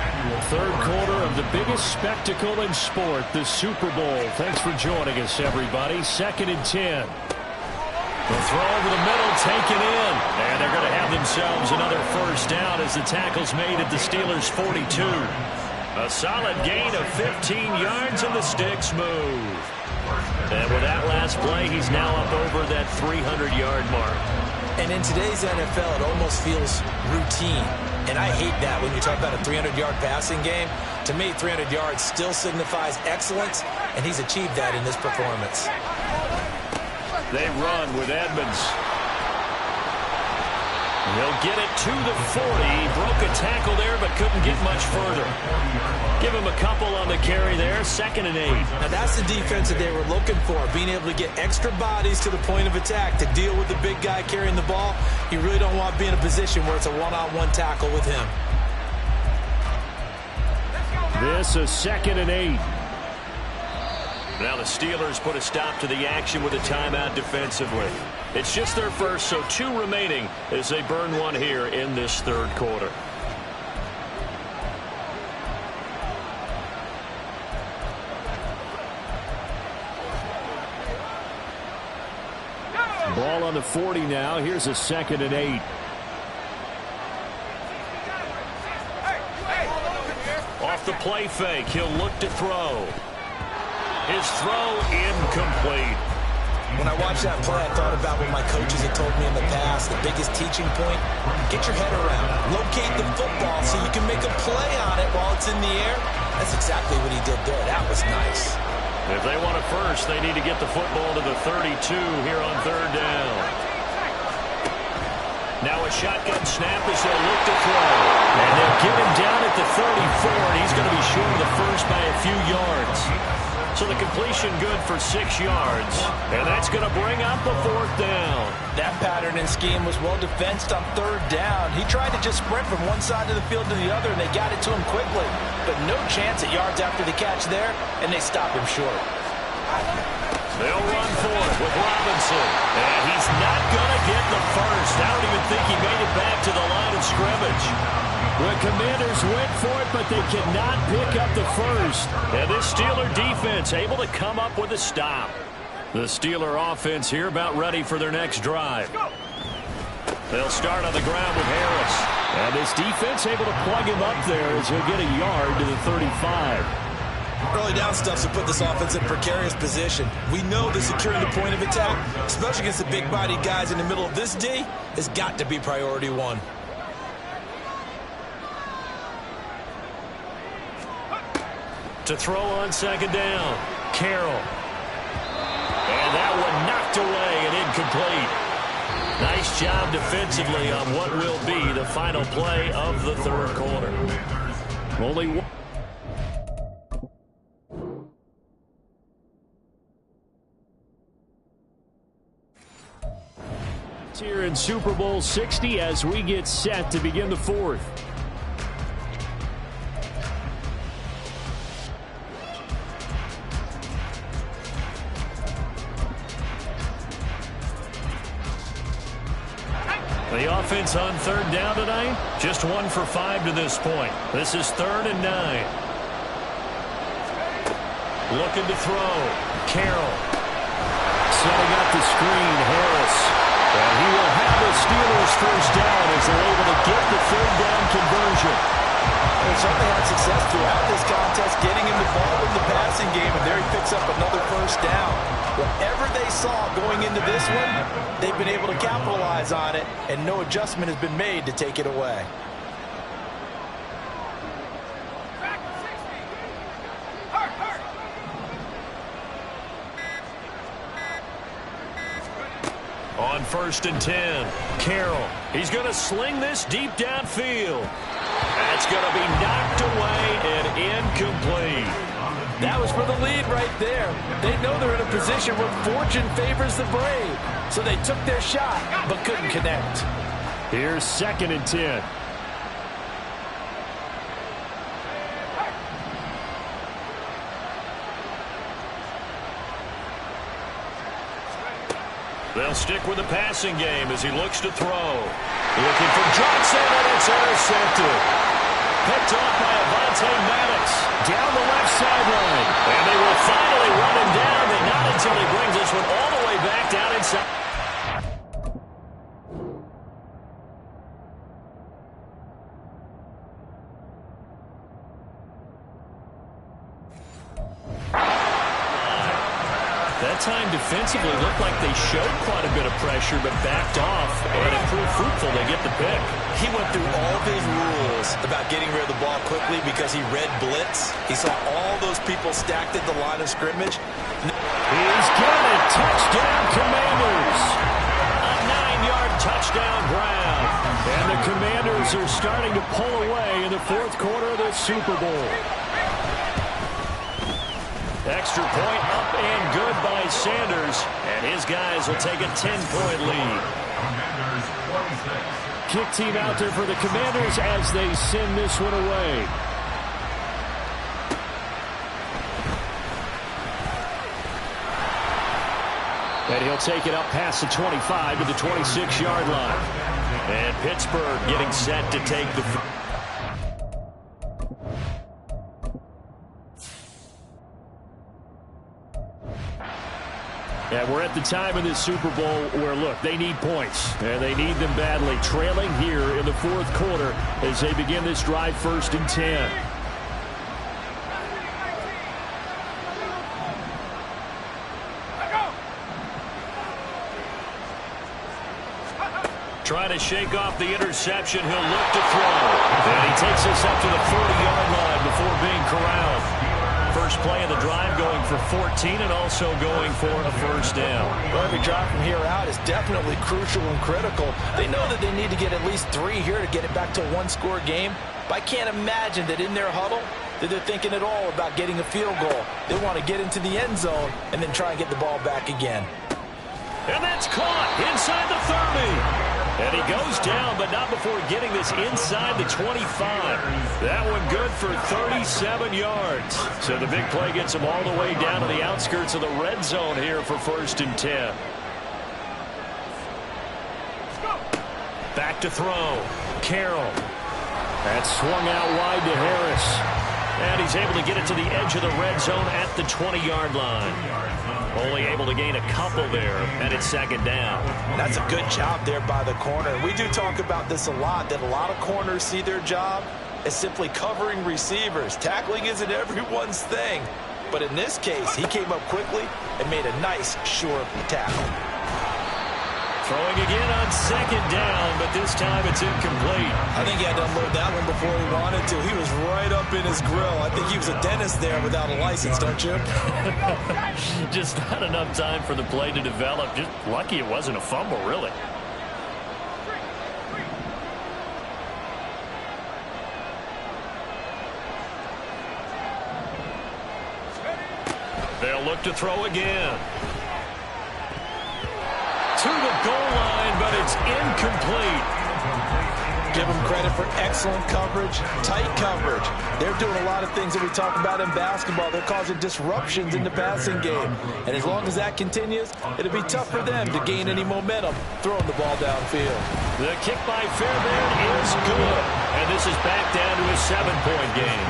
Third quarter of the biggest spectacle in sport, the Super Bowl. Thanks for joining us, everybody. 2nd and 10. The throw over the middle, taken in. And they're going to have themselves another first down as the tackle's made at the Steelers' 42. A solid gain of 15 yards, and the sticks move. And with that last play, he's now up over that 300-yard mark. And in today's NFL, it almost feels routine. And I hate that when you talk about a 300-yard passing game. To me, 300 yards still signifies excellence, and he's achieved that in this performance. They run with Edmonds. He'll get it to the 40. He broke a tackle there, but couldn't get much further. Give him a couple on the carry there. 2nd and 8. Now that's the defense that they were looking for, being able to get extra bodies to the point of attack to deal with the big guy carrying the ball. You really don't want to be in a position where it's a one-on-one tackle with him. This is 2nd and 8. Now the Steelers put a stop to the action with a timeout defensively. It's just their first, so 2 remaining as they burn one here in this third quarter. Ball on the 40 now. Here's a 2nd and 8. Off the play fake, he'll look to throw. His throw incomplete. When I watched that play, I thought about what my coaches had told me in the past. The biggest teaching point, get your head around. Locate the football so you can make a play on it while it's in the air. That's exactly what he did there. That was nice. If they want it first, they need to get the football to the 32 here on 3rd down. Now a shotgun snap as they'll look to throw. And they'll get him down at the 34, and he's going to be short of the first by a few yards. So the completion good for 6 yards. And that's going to bring up the 4th down. That pattern and scheme was well defensed on 3rd down. He tried to just sprint from one side of the field to the other, and they got it to him quickly. But no chance at yards after the catch there, and they stopped him short. They'll run for it with Robinson. And he's not going to get the first. I don't even think he made it back to the line of scrimmage. The Commanders went for it, but they cannot pick up the first. And this Steeler defense able to come up with a stop. The Steeler offense here about ready for their next drive. They'll start on the ground with Harris. And this defense able to plug him up there as he'll get a yard to the 35. Early down stuffs to put this offense in precarious position. We know that securing the point of attack, especially against the big-bodied guys in the middle of this D, has got to be priority 1. To throw on 2nd down, Carroll. And that one knocked away and incomplete. Nice job defensively on what will be the final play of the 3rd quarter. Only one. Here in Super Bowl 60 as we get set to begin the fourth. The offense on third down tonight, just 1 for 5 to this point. This is 3rd and 9. Looking to throw. Carroll. Setting up the screen, Harris. And he will have the Steelers first down as they're able to get the third down conversion. They certainly had success throughout this contest, getting him the ball in the passing game, and there he picks up another first down. Whatever they saw going into this one, they've been able to capitalize on it, and no adjustment has been made to take it away. On 1st and 10, Carroll. He's going to sling this deep downfield. That's going to be knocked away and incomplete. That was for the lead right there. They know they're in a position where fortune favors the brave. So they took their shot, but couldn't connect. Here's 2nd and 10. They'll stick with the passing game as he looks to throw. Looking for Johnson, and it's intercepted. Picked off by Avonte Maddox down the left sideline. And they will finally run him down, but not until he brings this one all the way back down inside. That time defensively looked like they showed quite a bit of pressure but backed off, and it proved fruitful. They get the pick. He went through all of his rules about getting rid of the ball quickly because he read blitz. He saw all those people stacked at the line of scrimmage. He's got it. Touchdown, Commanders. A 9-yard touchdown grab. And the Commanders are starting to pull away in the fourth quarter of the Super Bowl. Extra point up and good by Sanders, and his guys will take a 10-point lead. Kick team out there for the Commanders as they send this one away. And he'll take it up past the 25 to the 26-yard line. And Pittsburgh getting set to take the... Yeah, we're at the time in this Super Bowl where, look, they need points, and they need them badly. Trailing here in the fourth quarter as they begin this drive, 1st and 10. Trying to shake off the interception. He'll look to throw. And he takes us up to the 40-yard line before being corralled. First play of the drive going for 14 and also going for a first down. Well, every drive from here out is definitely crucial and critical. They know that they need to get at least 3 here to get it back to a one-score game. But I can't imagine that in their huddle that they're thinking at all about getting a field goal. They want to get into the end zone and then try and get the ball back again. And that's caught inside the 30. And he goes down, but not before getting this inside the 25. That one good for 37 yards. So the big play gets him all the way down to the outskirts of the red zone here for 1st and 10. Back to throw. Carroll. That's swung out wide to Harris. And he's able to get it to the edge of the red zone at the 20-yard line. Only able to gain a couple there, and it's 2nd down. That's a good job there by the corner. We do talk about this a lot, that a lot of corners see their job as simply covering receivers. Tackling isn't everyone's thing. But in this case, he came up quickly and made a nice, sure tackle. Throwing again on 2nd down, but this time it's incomplete. I think he had to unload that one before he wanted to. He was right up in his grill. I think he was a dentist there without a license, don't you? Just not enough time for the play to develop. Just lucky it wasn't a fumble, really. They'll look to throw again. to the goal line, but it's incomplete. Give them credit for excellent coverage, tight coverage. They're doing a lot of things that we talk about in basketball. They're causing disruptions in the passing game. And as long as that continues, it'll be tough for them to gain any momentum throwing the ball downfield. The kick by Fairbairn is good. And this is back down to a 7-point game.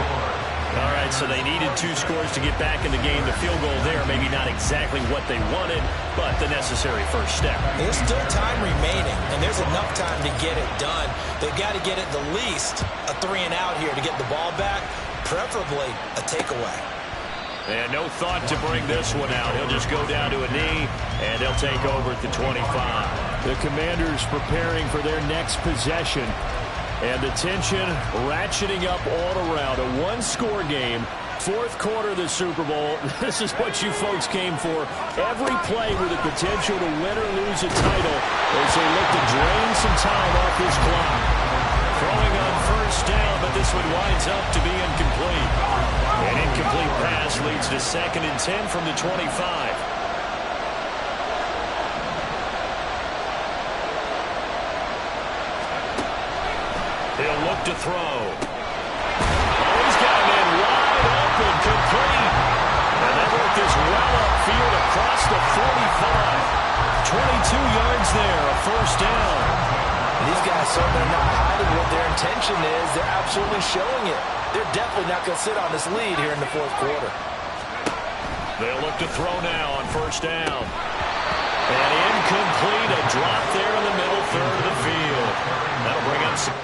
All right, so they needed 2 scores to get back in the game. The field goal there, maybe not exactly what they wanted, but the necessary first step. There's still time remaining, and there's enough time to get it done. They've got to get at the least a 3-and-out here to get the ball back, preferably a takeaway. And no thought to bring this one out. He'll just go down to a knee, and they'll take over at the 25. The Commanders preparing for their next possession. And the tension ratcheting up all around. A 1-score game. 4th quarter of the Super Bowl. This is what you folks came for. Every play with the potential to win or lose a title as they look to drain some time off this clock. Throwing on first down, but this one winds up to be incomplete. An incomplete pass leads to 2nd and 10 from the 25. He'll look to throw. Oh, he's got a man wide open, complete. And that worked this well upfield across the 45. 22 yards there, a first down. These guys certainly not hiding what their intention is. They're absolutely showing it. They're definitely not going to sit on this lead here in the 4th quarter. They'll look to throw now on first down. And incomplete, a drop there in the middle third of the field. That'll bring up some...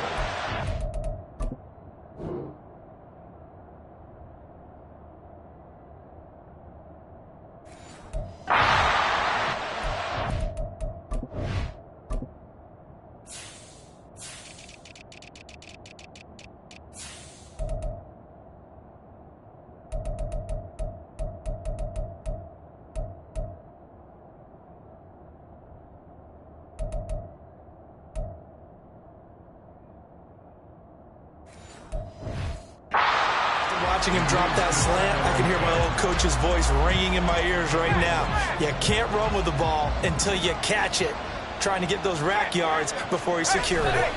Watching him drop that slant, I can hear my old coach's voice ringing in my ears right now. You can't run with the ball until you catch it. Trying to get those rack yards before he secured it.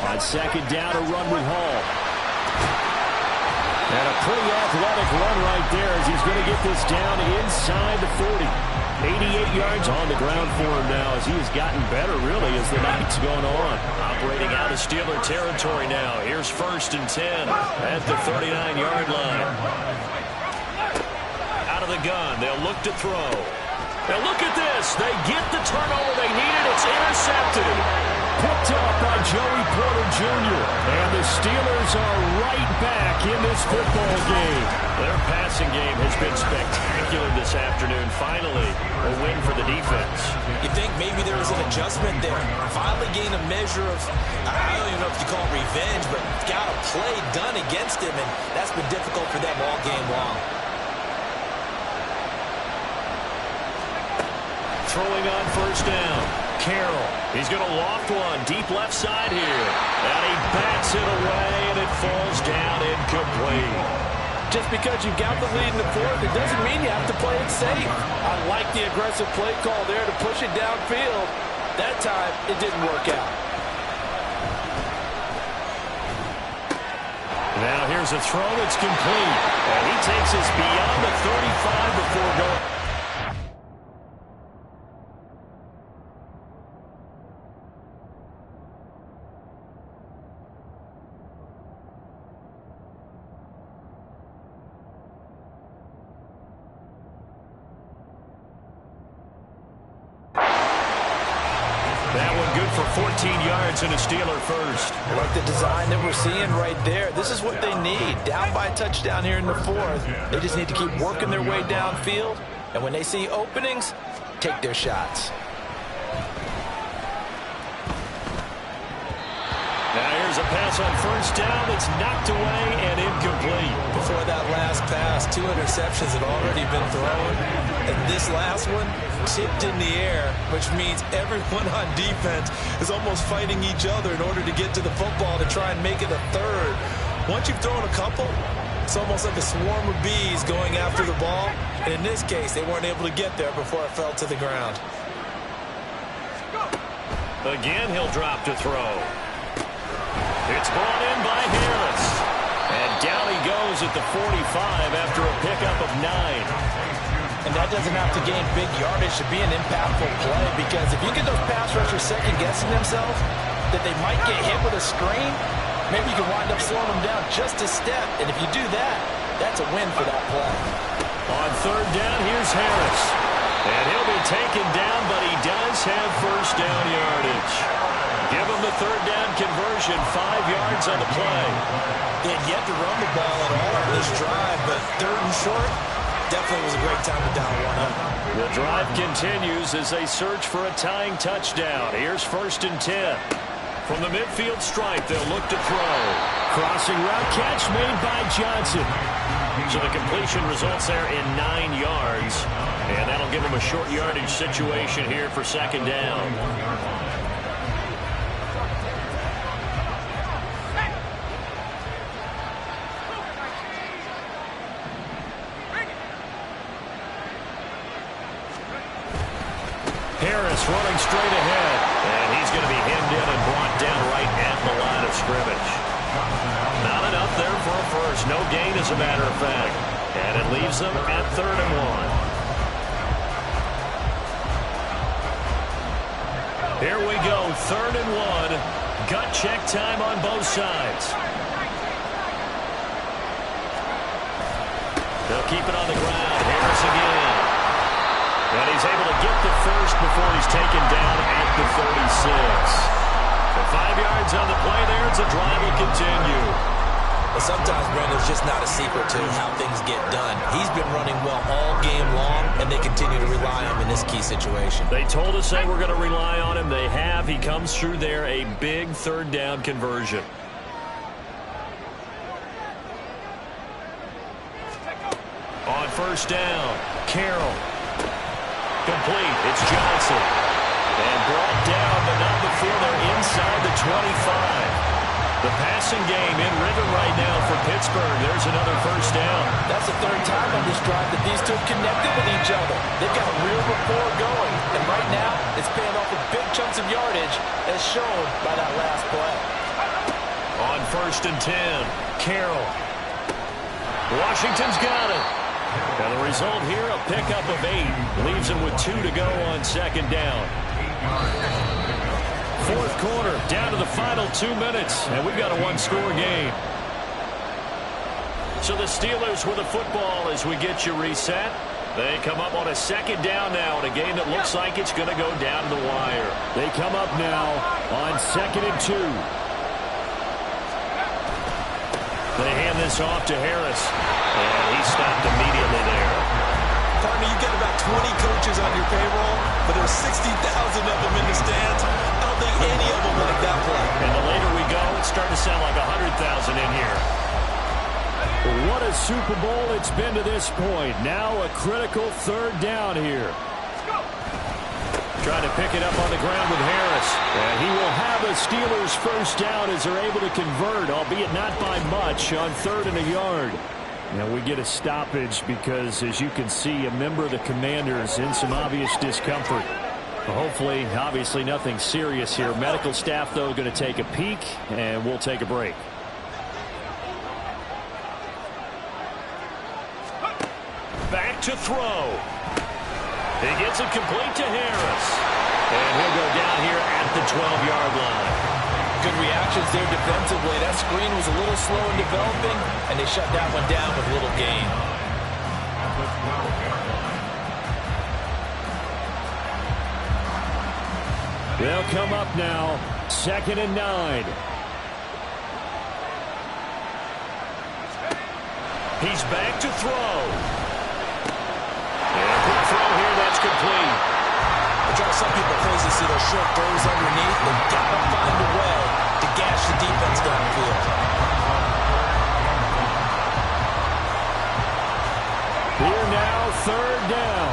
On 2nd down, a run with Hall. And a pretty athletic run right there as he's going to get this down inside the 40. 88 yards on the ground for him now as he has gotten better, really, as the night's gone on. Operating out of Steeler territory now. Here's 1st and 10 at the 39-yard line. Out of the gun. They'll look to throw. Now look at this. They get the turnover they needed. It's intercepted. Picked up by Joey Porter Jr. And the Steelers are right back in this football game. Their passing game has been spectacular this afternoon. Finally, a win for the defense. You think maybe there was an adjustment there. Finally gained a measure of, I don't even know if you call it revenge, but got a play done against him, and that's been difficult for them all game long. Throwing on first down. Carroll. He's going to loft one deep left side here. And he bats it away, and it falls down incomplete. Just because you've got the lead in the 4th, it doesn't mean you have to play it safe. I like the aggressive play call there to push it downfield. That time, it didn't work out. Now here's a throw that's complete. And he takes us beyond the 35 before going. That one good for 14 yards and a Steeler first. I like the design that we're seeing right there. This is what they need. Down by a touchdown here in the 4th. They just need to keep working their way downfield. And when they see openings, take their shots. Now here's a pass on first down that's knocked away and incomplete. Before that last pass, 2 interceptions had already been thrown. And this last one tipped in the air, which means everyone on defense is almost fighting each other in order to get to the football to try and make it a third. Once you've thrown a couple, it's almost like a swarm of bees going after the ball. And in this case, they weren't able to get there before it fell to the ground. Again, he'll drop to throw. It's brought in by Harris. And down he goes at the 45 after a pickup of 9. And that doesn't have to gain big yardage to be an impactful play, because if you get those pass rushers second-guessing themselves that they might get hit with a screen, maybe you can wind up slowing them down just a step. And if you do that, that's a win for that play. On third down, here's Harris. And he'll be taken down, but he does have first down yardage. Give him the third down conversion, 5 yards on the play. They had yet to run the ball at all on this drive, but third and short, definitely was a great time to dial one up. The drive continues as they search for a tying touchdown. Here's first and 10. From the midfield stripe, they'll look to throw. Crossing route catch made by Johnson. So the completion results there in 9 yards. And that'll give them a short yardage situation here for second down. Harris running straight ahead. And he's going to be hemmed in and brought down right at the line of scrimmage. Not enough there for a first. No gain, as a matter of fact. And it leaves them at 3rd and 1. Here we go, 3rd and 1. Gut check time on both sides. They'll keep it on the ground. Harris again. And he's able to get the first before he's taken down at the 36. For 5 yards on the play there, the drive will continue. But sometimes, Brandon, it's just not a secret to how things get done. He's been running well all game long, and they continue to rely on him in this key situation. They told us they were going to rely on him. They have. He comes through there, a big third down conversion. On first down, Carroll. Complete. It's Johnson. And brought down, but not before they're inside the 25. The passing game in rhythm right now for Pittsburgh. There's another first down. That's the third time on this drive that these two have connected with each other. They've got a real rapport going. And right now, it's paying off with big chunks of yardage, as shown by that last play. On first and 10, Carroll. Washington's got it. And the result here, a pickup of 8. Leaves him with 2 to go on second down. Fourth quarter, down to the final 2 minutes, and we've got a one-score game. So the Steelers with the football as we get you reset. They come up on a second down now in a game that looks like it's going to go down to the wire. They come up now on 2nd and 2. They hand this off to Harris, and he stopped immediately there. Partner, you get about 20 coaches on your payroll, but there's 60,000 of them in the stands. I don't think any of them like that play. And the later we go, it's starting to sound like 100,000 in here. What a Super Bowl it's been to this point. Now a critical third down here. Trying to pick it up on the ground with Harris. And he will have a Steelers first down as they're able to convert, albeit not by much, on 3rd and a yard. Now we get a stoppage because, as you can see, a member of the Commanders in some obvious discomfort. Hopefully, obviously nothing serious here. Medical staff, though, going to take a peek, and we'll take a break. Back to throw. He gets it complete to Harris. And he'll go down here at the 12-yard line. Good reactions there defensively. That screen was a little slow in developing, and they shut that one down with little gain. They'll come up now, 2nd and 9. He's back to throw. And a quick throw here, that's complete. I drive some people crazy to see those short throws underneath. They've got to find a way to gash the defense downfield. Here now, 3rd down.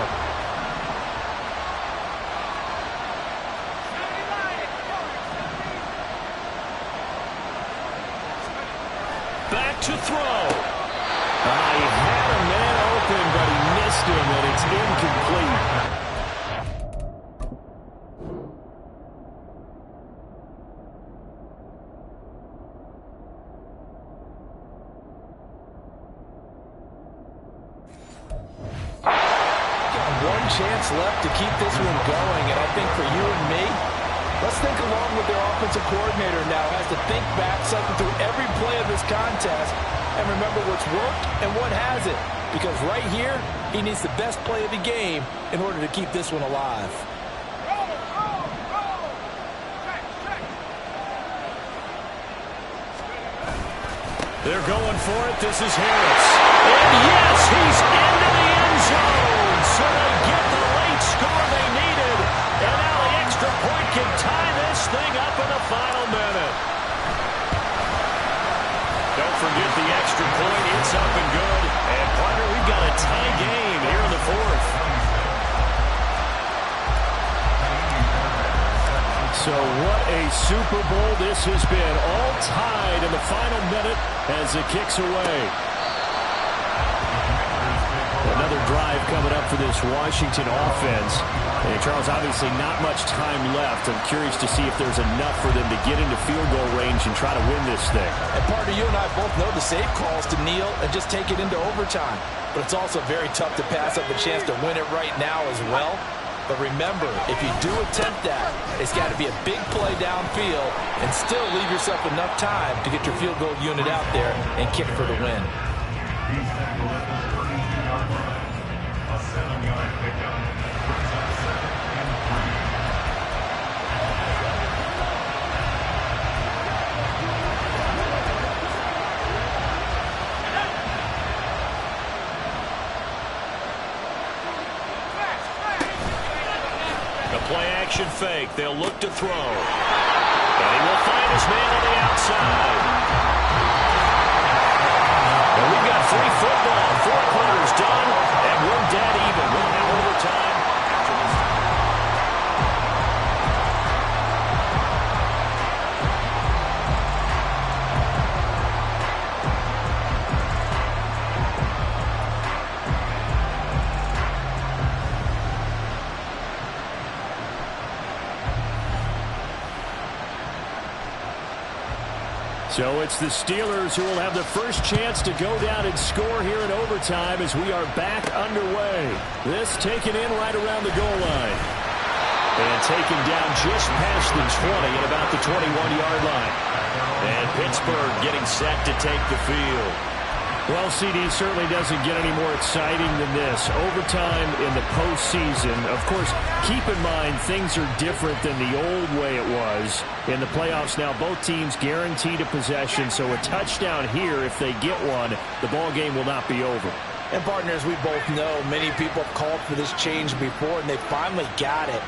Back to throw. He had a man open, but he missed him, and it's incomplete. chance left to keep this one going, and I think for you and me, let's think along with their offensive coordinator now has to think back, cycle through every play of this contest, and remember what's worked and what hasn't. Because right here, he needs the best play of the game in order to keep this one alive. They're going for it. This is Harris. And yes, he's into the end zone. So they get the late score they needed. And now the extra point can tie this thing up in the final minute. Don't forget the extra point. It's up and good. And, partner, we've got a tie game here in the fourth. So what a Super Bowl this has been. All tied in the final minute as it kicks away. Another drive coming up for this Washington offense. And Charles, obviously not much time left. I'm curious to see if there's enough for them to get into field goal range and try to win this thing. And partner, you and I both know the safe calls to kneel and just take it into overtime. But it's also very tough to pass up a chance to win it right now as well. But remember, if you do attempt that, it's got to be a big play downfield and still leave yourself enough time to get your field goal unit out there and kick for the win. Play-action fake. They'll look to throw. And he will find his man on the outside. And we've got free football. 4 quarters done, and we're dead even. We'll have overtime after this. So it's the Steelers who will have the first chance to go down and score here in overtime as we are back underway. This taken in right around the goal line. And taken down just past the 20 at about the 21-yard line. And Pittsburgh getting set to take the field. Well, CD, certainly doesn't get any more exciting than this. Overtime in the postseason. Of course, keep in mind things are different than the old way it was. In the playoffs now, both teams guaranteed a possession, so a touchdown here, if they get one, the ball game will not be over. And partners, we both know many people have called for this change before, and they finally got it.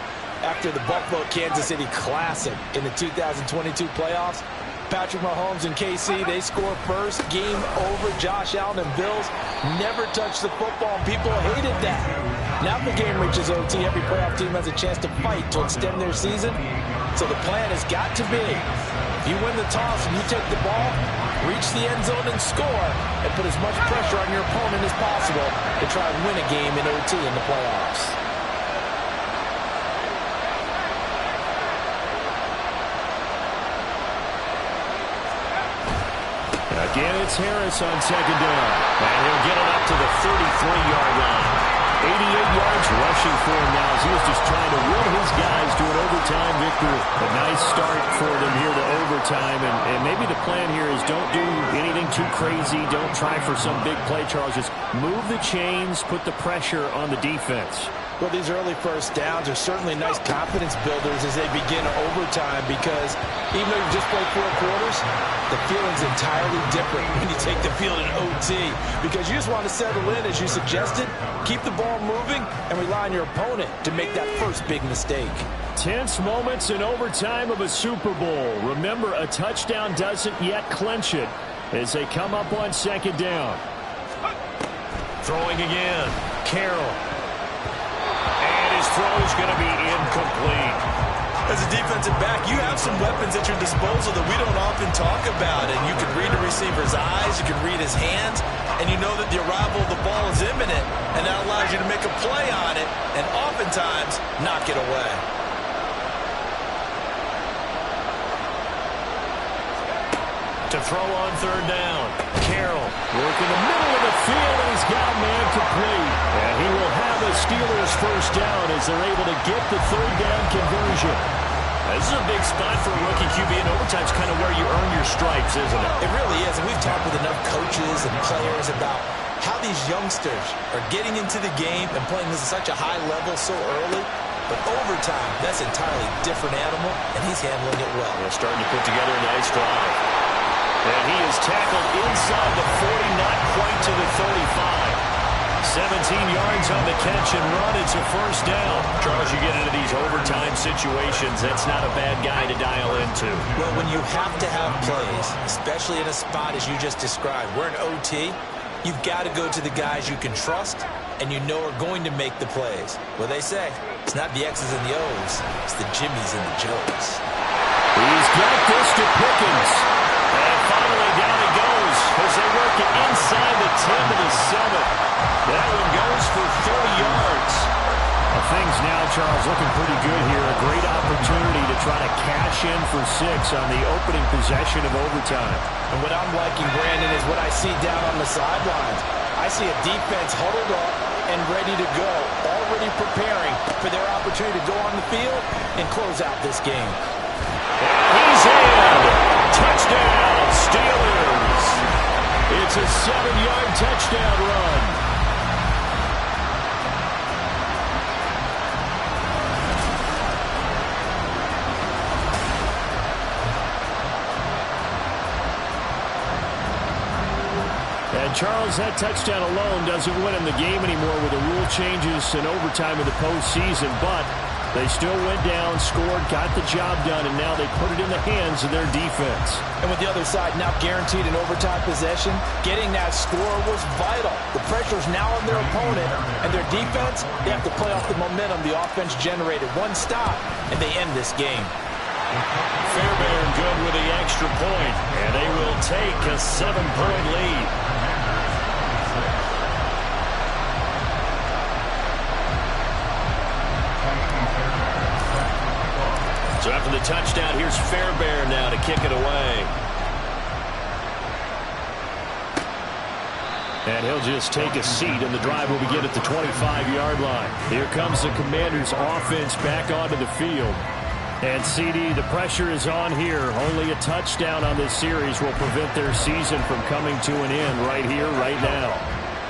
After the Buffalo-Kansas City Classic in the 2022 playoffs, Patrick Mahomes and KC, they score first. Game over. Josh Allen and Bills never touched the football. People hated that. Now the game reaches OT. Every playoff team has a chance to fight to extend their season. So the plan has got to be, if you win the toss and you take the ball, reach the end zone and score, and put as much pressure on your opponent as possible to try and win a game in OT in the playoffs. Again, it's Harris on second down. And he'll get it up to the 33-yard line. 88 yards rushing for him now as he was just trying to will his guys to an overtime victory. A nice start for them here to overtime. And maybe the plan here is don't do anything too crazy. Don't try for some big play, Charles. Just move the chains, put the pressure on the defense. Well, these early first downs are certainly nice confidence builders as they begin overtime because even though you've just played 4 quarters, the feeling's entirely different when you take the field in OT because you just want to settle in, as you suggested, keep the ball moving, and rely on your opponent to make that first big mistake. Tense moments in overtime of a Super Bowl. Remember, a touchdown doesn't yet clinch it as they come up on second down. Throwing again. Carroll. Throw's going to be incomplete. As a defensive back, you have some weapons at your disposal that we don't often talk about. And you can read a receiver's eyes, you can read his hands, and you know that the arrival of the ball is imminent, and that allows you to make a play on it and oftentimes knock it away. To throw on third down. Carroll working the middle of the field, and he's got a man complete. And he will have a Steeler Steelers first down as they're able to get the third down conversion. This is a big spot for a rookie QB, and overtime's kind of where you earn your stripes, isn't it? It really is, and we've talked with enough coaches and players about how these youngsters are getting into the game and playing this at such a high level so early. But overtime, that's an entirely different animal, and he's handling it well. They're starting to put together a nice drive. And he is tackled inside the 40, not quite to the 35. 17 yards on the catch and run. It's a first down. Charles, you get into these overtime situations, that's not a bad guy to dial into. Well, when you have to have plays, especially in a spot as you just described, we're in OT, you've got to go to the guys you can trust and you know are going to make the plays. Well, they say it's not the X's and the O's, it's the Jimmies and the Joes. He's got this to Pickens. And finally down he goes as they work it inside the 10 to the 7. That one goes for 30 yards. Things now, Charles, looking pretty good here. A great opportunity to try to cash in for 6 on the opening possession of overtime. And what I'm liking, Brandon, is what I see down on the sidelines. I see a defense huddled up and ready to go, already preparing for their opportunity to go on the field and close out this game. He's in. Touchdown, Steelers. It's a 7-yard touchdown run. And Charles, that touchdown alone doesn't win in the game anymore with the rule changes and overtime in the postseason, but they still went down, scored, got the job done, and now they put it in the hands of their defense. And with the other side now guaranteed an overtime possession, getting that score was vital. The pressure's now on their opponent, and their defense, they have to play off the momentum the offense generated. One stop, and they end this game. Fairbairn good with the extra point, and they will take a 7-point lead. So after the touchdown, here's Fairbairn now to kick it away. And he'll just take a seat, and the drive will begin at the 25-yard line. Here comes the Commanders' offense back onto the field. And CD, the pressure is on here. Only a touchdown on this series will prevent their season from coming to an end right here, right now.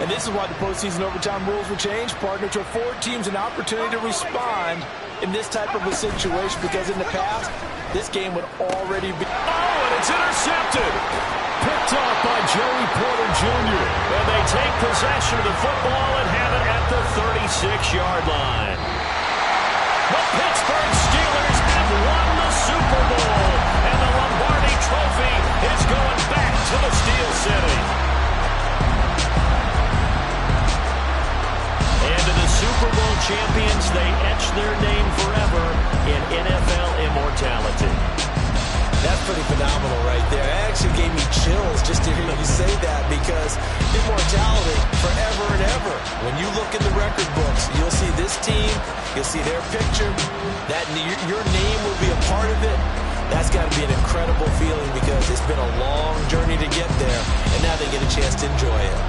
And this is why the postseason overtime rules were changed, partner, to afford teams an opportunity to respond in this type of a situation, because in the past, this game would already be... Oh, and it's intercepted! Picked off by Joey Porter Jr. And they take possession of the football and have it at the 36-yard line. The Pittsburgh Steelers have won the Super Bowl, and the Lombardi Trophy is going back to the Steel City. And to the Super Bowl champions, they etch their name forever in NFL immortality. That's pretty phenomenal right there. It actually gave me chills just to hear you say that, because immortality forever and ever. When you look in the record books, you'll see this team, you'll see their picture, that your name will be a part of it. That's got to be an incredible feeling, because it's been a long journey to get there, and now they get a chance to enjoy it.